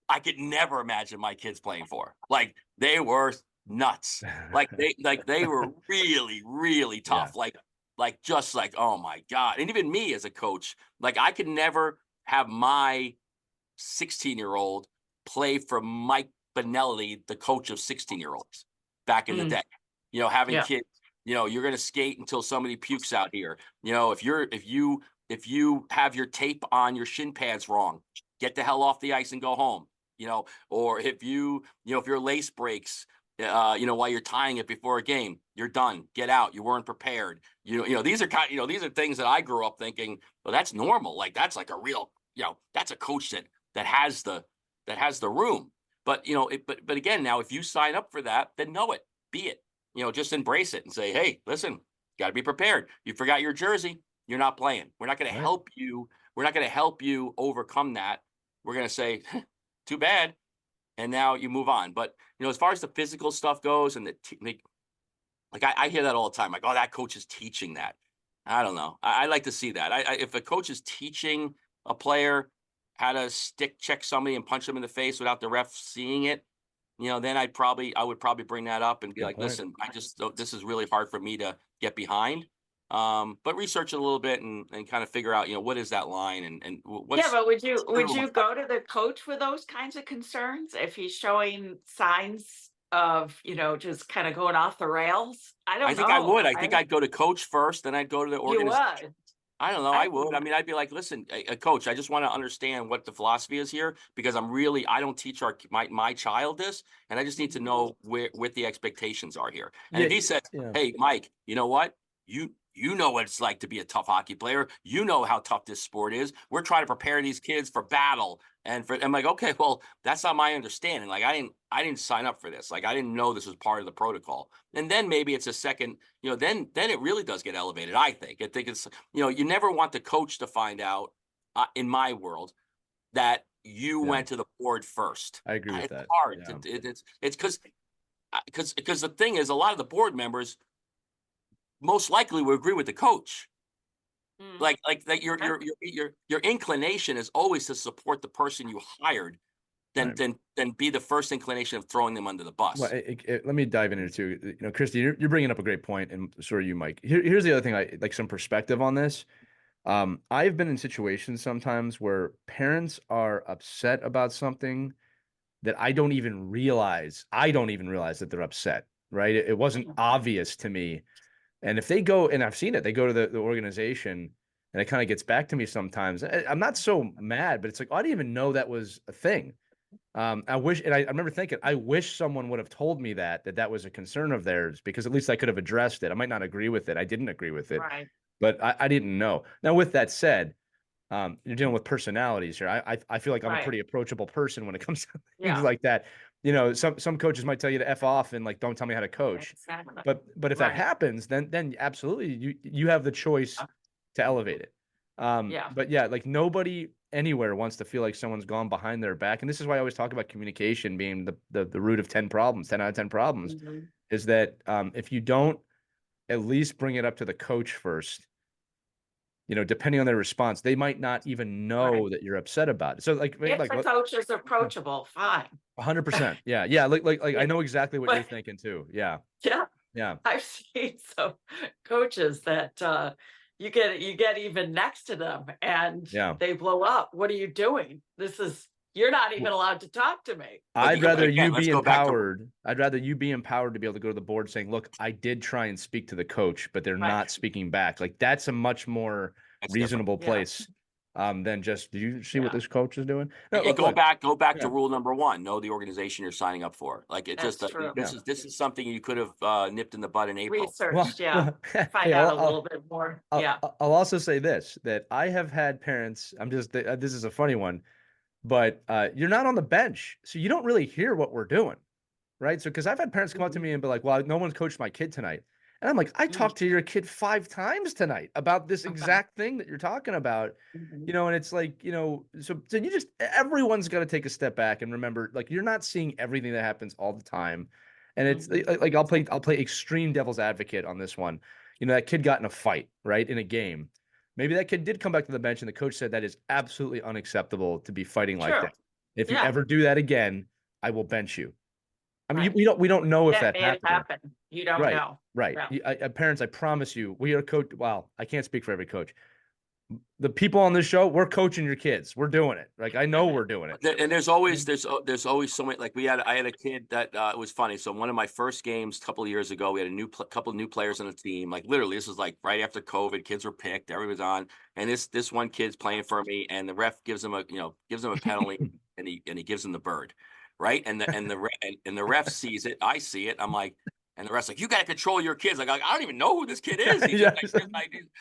I could never imagine my kids playing for. Like, they were nuts. Like they were really, really Yeah. tough. Like just like, oh my God. And even me as a coach, like I could never have my 16-year-old play for Mike Benelli, the coach of 16-year-olds back in the Mm, day. Having yeah. kids, you're gonna skate until somebody pukes out here. If you have your tape on your shin pads wrong, get the hell off the ice and go home. Or if your lace breaks, while you're tying it before a game, you're done. Get out. You weren't prepared. These are these are things that I grew up thinking, well, that's normal. Like that's like a real, that's a coach that has the room. But but again, now if you sign up for that, then know it, be it. Just embrace it and say, hey, listen, got to be prepared. You forgot your jersey, you're not playing. We're not going to Right. help you. We're not going to help you overcome that. We're going to say, too bad, and now you move on. But as far as the physical stuff goes, and like I hear that all the time, like, oh, that coach is teaching that. I don't know. I like to see that. If a coach is teaching a player how to stick check somebody and punch them in the face without the ref seeing it, then I would probably bring that up and be Good like, point. listen, this is really hard for me to get behind. But research it a little bit and kind of figure out, what is that line and Yeah, what's but would you I go to the coach with those kinds of concerns if he's showing signs of, just kind of going off the rails? I don't think I know. would. I think I'd go to coach first, then I'd go to the You organization. would. I don't know. I I would. I mean, I'd be like, listen, coach, I just want to understand what the philosophy is here because I don't teach my child this, and I just need to know what the expectations are here. And Yeah. if he says, Yeah. hey, Mike, you know what? You know what it's like to be a tough hockey player. You know how tough this sport is. We're trying to prepare these kids for battle. I'm like, okay, well, that's not my understanding. Like I didn't sign up for this. Like I didn't know this was part of the protocol. And then maybe it's a second, then it really does get elevated. I think it's, you never want the coach to find out, in my world, that you Yeah. went to the board first. I agree with It's that. hard. Yeah. It's because the thing is, a lot of the board members most likely will agree with the coach. Mm. Like that your inclination is always to support the person you hired than Right. than be the first inclination of throwing them under the Well, bus. let me dive into it too. Christy, you're bringing up a great point, and so are you, Mike. Here's the other thing, I like some perspective on this. I've been in situations sometimes where parents are upset about something that I don't even realize. I don't even realize that they're upset, right? It wasn't obvious to me. And if they go, and I've seen it, they go to the organization and it kind of gets back to me sometimes. I'm not so mad, but it's like, oh, I didn't even know that was a thing. I wish, and I remember thinking, I wish someone would have told me that was a concern of theirs because at least I could have addressed it. I might not agree with it. I didn't agree with it, Right. but I didn't know. Now, with that said, you're dealing with personalities here. I feel like I'm a Right. pretty approachable person when it comes to things Yeah. like that. Some coaches might tell you to F off and like don't tell me how to coach. Exactly. But if that Right. happens, then absolutely you have the choice to elevate it. Yeah. But yeah, like nobody anywhere wants to feel like someone's gone behind their back. And this is why I always talk about communication being the root of 10 problems, 10 out of 10 problems, Mhm. is that if you don't at least bring it up to the coach first, depending on their response, they might not even know Right. that you're upset about it. So like If the coach is yeah, approachable, fine. 100%. Yeah. Yeah. Like I Yeah. know exactly what you're But thinking too. Yeah. yeah, Yeah. I've seen some coaches that you get even next to them and Yeah. they blow up. What are you doing? You're not even allowed to talk to me. But I'd rather again, you let's be go back to empowered. I'd rather you be empowered to be able to go to the board saying, look, I did try and speak to the coach, but they're Right. not speaking back. Like that's a much more that's different. reasonable Yeah. place than just, do you see what Yeah. this coach is doing? No, And go look, back yeah, to rule number one: know the organization you're signing up for. Like it just That's true. yeah. this is something you could have nipped in the bud in April. Well, Researched, yeah. well, Find hey, out a little bit more. Yeah. I'll also say this, that I have had parents, this is a funny one, but you're not on the bench, so you don't really hear what we're doing, right? So, because I've had parents come up to Mhm. me and be like, well, no one's coached my kid tonight. And I'm like, I Mhm. talked to your kid 5 times tonight about this Okay. exact thing that you're talking about, Mhm. and it's like, so you just, everyone's got to take a step back and remember, like, you're not seeing everything that happens all the time. And it's Mhm. like, I'll play extreme devil's advocate on this one. That kid got in a fight, right, in a game. Maybe that kid did come back to the bench and the coach said that is absolutely unacceptable to be fighting like True. that. If you Yeah. ever do that again, I will bench you. I mean, Right. we don't know if That that may happened. happen. You don't Right, know. right. Yeah. Parents, I promise you, we are coach. Well, I can't speak for every coach. The people on this show, we're coaching your kids. We're doing it. Like, I know we're doing it. And there's always so many, like I had a kid that it was funny. So one of my first games a couple of years ago, we had a couple of new players on the team. Like literally, this was like right after COVID. Kids were picked, everybody was on, and this one kid's playing for me, and the ref gives him a penalty, and he gives him the bird, right? And the ref sees it. I see it. I'm like. And the rest like, you got to control your kids. Like, I don't even know who this kid is. He's Yeah, just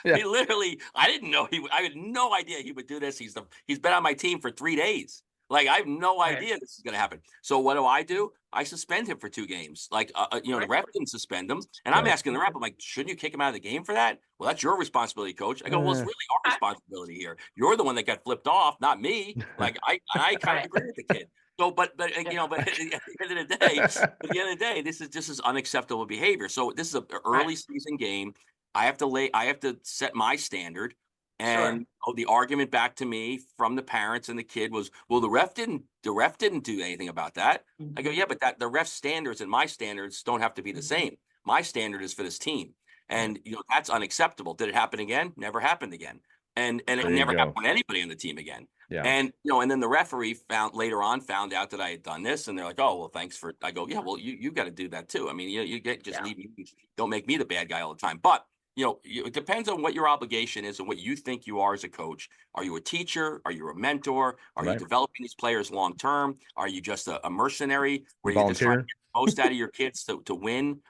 yeah. he literally, I didn't know I had no idea he would do this. He's been on my team for 3 days. Like, I have no Right. idea this is going to happen. So what do? I suspend him for 2 games. Like, the Right. ref didn't suspend him. And I'm Right. asking the ref, I'm like, shouldn't you kick him out of the game for that? Well, that's your responsibility, coach. I go, well, it's really our responsibility here. You're the one that got flipped off, not me. Like, I kind of Right. agree with the kid. So, but at the end of the day, this is unacceptable behavior. So this is an early season game. I have to set my standard. Sure. And the argument back to me from the parents and the kid was, well, the ref didn't do anything about that. I go, yeah, but the ref's standards and my standards don't have to be the same. My standard is for this team. And that's unacceptable. Did it happen again? Never happened again. And it There you never go. happened to anybody on the team again. Yeah. And and then the referee later on found out that I had done this, and they're like, "Oh, well, thanks for." I go, "Yeah, well, you got to do that too. I mean, leave me, don't make me the bad guy all the time." But it depends on what your obligation is and what you think you are as a coach. Are you a teacher? Are you a mentor? Are you Right. developing these players long term? Are you just a mercenary where you're just Volunteer. trying to get the most out of your kids to win?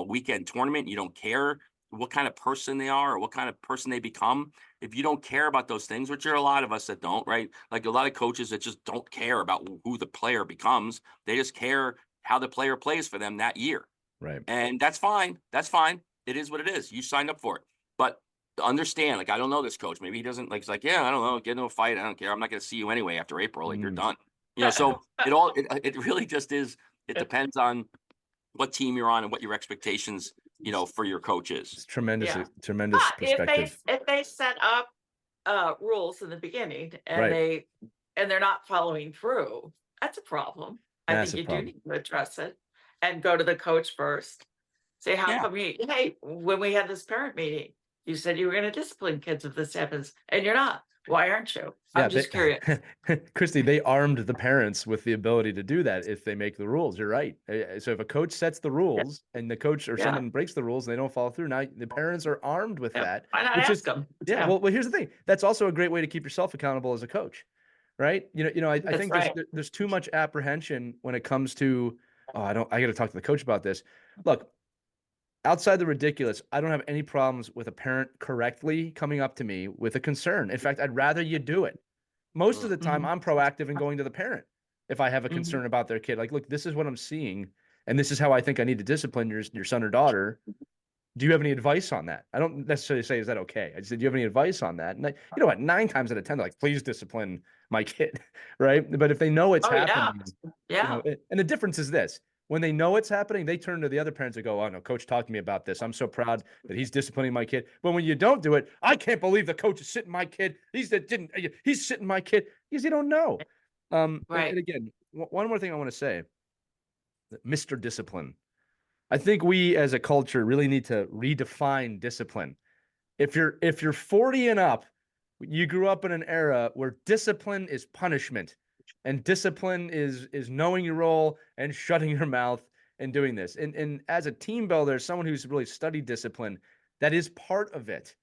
Weekend tournament. You don't care what kind of person they are or what kind of person they become. If you don't care about those things, which are a lot of us that don't, right? Like a lot of coaches that just don't care about who the player becomes. They just care how the player plays for them that year. Right. And that's fine. That's fine. It is what it is. You signed up for it. But understand, like, I don't know this coach. Maybe he doesn't he's like, yeah, I don't know. Get into a fight. I don't care. I'm not going to see you anyway after April. Like, you're done. So it really just is. It depends on what team you're on and what your expectations, for your coach is. It's tremendous, Yeah. tremendous But if perspective. they set up rules in the beginning and Right. they're not following through, that's a problem. I think Massive you problem. do need to address it and go to the coach first. Say, how Yeah. come hey, when we had this parent meeting, you said you were going to discipline kids if this happens, and you're not. Why aren't you? I'm just curious. Christy, they armed the parents with the ability to do that if they make the rules. You're right. So if a coach sets the rules and the coach or Yeah. someone breaks the rules and they don't follow through, now the parents are armed with that. Why not which ask them? Yeah. Well, here's the thing. That's also a great way to keep yourself accountable as a coach, right? I That's think right. there's too much apprehension when it comes to, I got to talk to the coach about this. Look, outside the ridiculous, I don't have any problems with a parent correctly coming up to me with a concern. In fact, I'd rather you do it. Most of the time, I'm proactive in going to the parent if I have a concern about their kid. Like, look, this is what I'm seeing, and this is how I think I need to discipline your son or daughter. Do you have any advice on that? I don't necessarily say, is that okay? I just said, do you have any advice on that? And you know what? 9 times out of 10, they're like, please discipline my kid, right? But if they know it's happening, Yeah. and the difference is this: when they know it's happening, they turn to the other parents and go, "Oh no, coach talked to me about this. I'm so proud that he's disciplining my kid." But when you don't do it, I can't believe the coach is sitting my kid. He's sitting my kid because you don't know. Right. And again, one more thing I want to say, Mr. Discipline. I think we as a culture really need to redefine discipline. If you're 40 and up, you grew up in an era where discipline is punishment and discipline is knowing your role and shutting your mouth and doing this. And as a team builder, someone who's really studied discipline, that is part of it.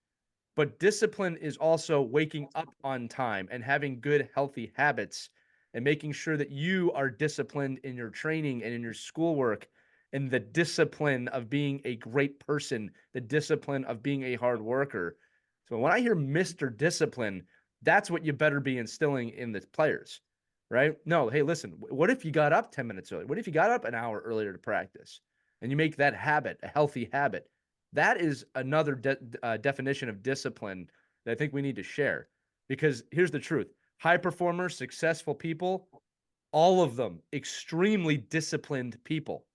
But discipline is also waking up on time and having good, healthy habits and making sure that you are disciplined in your training and in your schoolwork and the discipline of being a great person, the discipline of being a hard worker. So when I hear Mr. Discipline, that's what you better be instilling in the players, right? No, hey, listen, what if you got up 10 minutes early? What if you got up an hour earlier to practice and you make that habit a healthy habit? That is another definition of discipline that I think we need to share. Because here's the truth: high performers, successful people, all of them extremely disciplined people,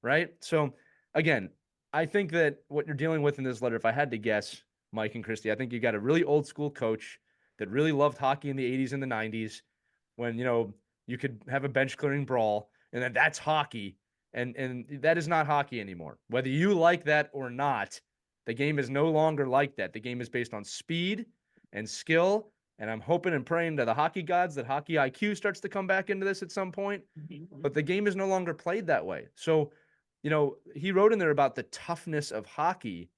right? So again, I think that what you're dealing with in this letter, if I had to guess, Mike and Christy, I think you got a really old school coach that really loved hockey in the 80s and the 90s when, you could have a bench clearing brawl. and that's hockey. And that is not hockey anymore. Whether you like that or not, the game is no longer like that. The game is based on speed and skill. And I'm hoping and praying to the hockey gods that hockey IQ starts to come back into this at some point. But the game is no longer played that way. So, he wrote in there about the toughness of hockey.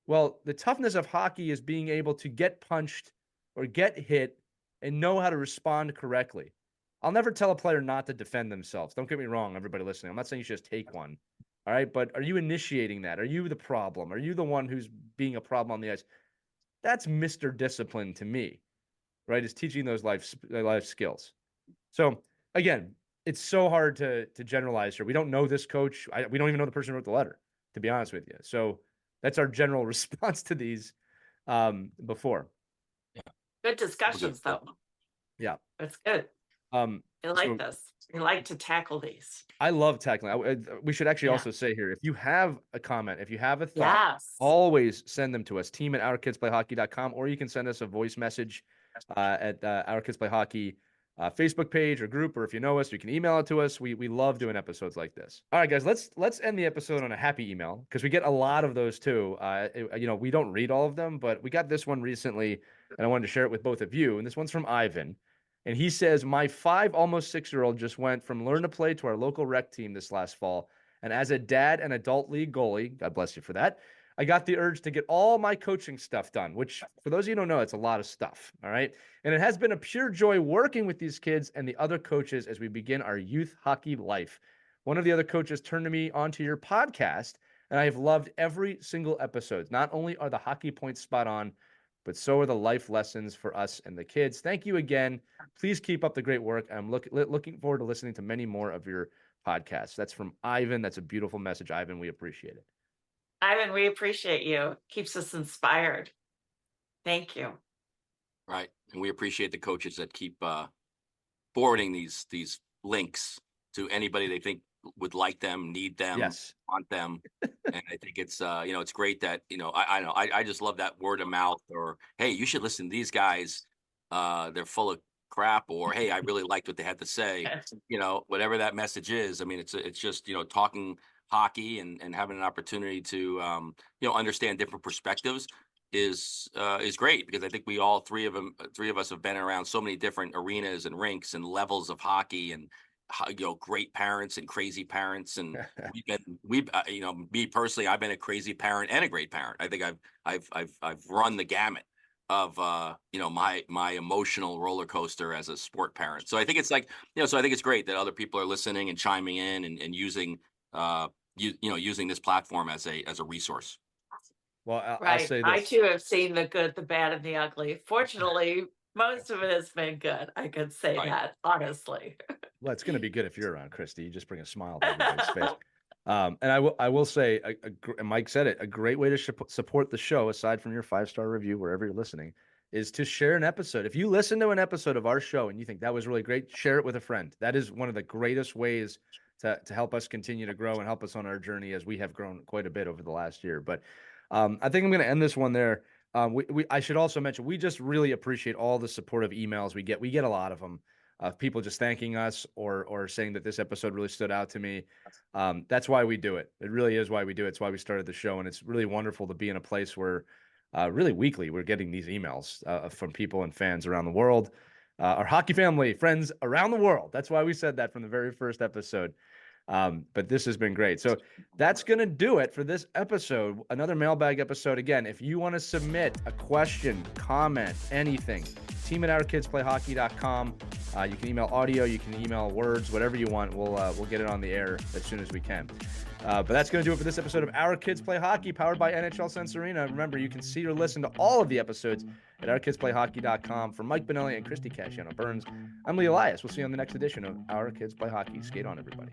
Well, the toughness of hockey is being able to get punched or get hit and know how to respond correctly. I'll never tell a player not to defend themselves. Don't get me wrong, everybody listening. I'm not saying you should just take one. All right. But are you initiating that? Are you the problem? Are you the one who's being a problem on the ice? That's Mr. Discipline to me, right? Is teaching those life skills. So again, it's so hard to generalize here. We don't know this coach. We don't even know the person who wrote the letter, to be honest with you. So that's our general response to these before. Good discussions, though. Yeah. That's good. I like this. I like to tackle these. I love tackling. We should actually also say here, if you have a comment, if you have a thought, Yes. always send them to us, team@ourkidsplayhockey.com, or you can send us a voice message at Our Kids Play Hockey Facebook page or group, or if you know us, you can email it to us. We love doing episodes like this. All right, guys, let's end the episode on a happy email, because we get a lot of those too. We don't read all of them, but we got this one recently, and I wanted to share it with both of you. And this one's from Ivan. And he says, my 5, almost 6-year-old just went from learn to play to our local rec team this last fall. And as a dad and adult league goalie, God bless you for that, I got the urge to get all my coaching stuff done, which for those of you who don't know, it's a lot of stuff. All right. And it has been a pure joy working with these kids and the other coaches as we begin our youth hockey life. One of the other coaches turned me onto your podcast, and I have loved every single episode. Not only are the hockey points spot on, but so are the life lessons for us and the kids. Thank you again. Please keep up the great work. I'm looking forward to listening to many more of your podcasts. That's from Ivan. That's a beautiful message, Ivan. We appreciate it. Ivan, we appreciate you. Keeps us inspired. Thank you. Right. And we appreciate the coaches that keep forwarding these links to anybody they think would like them, need them, want them. And I think it's it's great that I just love that word of mouth, or hey, you should listen to these guys, they're full of crap, or hey, I really liked what they had to say. Whatever that message is. I mean, it's just talking hockey and having an opportunity to understand different perspectives is great, because I think we all three of us have been around so many different arenas and rinks and levels of hockey, and great parents and crazy parents, and me personally, I've been a crazy parent and a great parent. I think I've run the gamut of my emotional roller coaster as a sport parent. So I think it's so I think it's great that other people are listening and chiming in and using using this platform as a resource. Well, Right. I'll say this. I too have seen the good, the bad, and the ugly. Fortunately, most of it has been good. I could say that, honestly. Well, it's going to be good if you're around, Christie. You just bring a smile to everybody's face. And I will say, Mike said it, a great way to support the show, aside from your 5-star review wherever you're listening, is to share an episode. If you listen to an episode of our show and you think that was really great, share it with a friend. That is one of the greatest ways to help us continue to grow and help us on our journey, as we have grown quite a bit over the last year. But I think I'm going to end this one there. I should also mention, we just really appreciate all the supportive emails we get. We get a lot of them. People just thanking us or saying that this episode really stood out to me. That's why we do it. It really is why we do it. It's why we started the show. And it's really wonderful to be in a place where really weekly we're getting these emails from people and fans around the world, our hockey family, friends around the world. That's why we said that from the very first episode. But this has been great. So that's going to do it for this episode. Another mailbag episode. Again, if you want to submit a question, comment, anything, team@ourkidsplayhockey.com. You can email audio, you can email words, whatever you want. We'll get it on the air as soon as we can. But that's going to do it for this episode of Our Kids Play Hockey, powered by NHL Sense Arena. Remember, you can see or listen to all of the episodes at ourkidsplayhockey.com. For Mike Benelli and Christie Casciano Burns, I'm Lee Elias. We'll see you on the next edition of Our Kids Play Hockey. Skate on, everybody.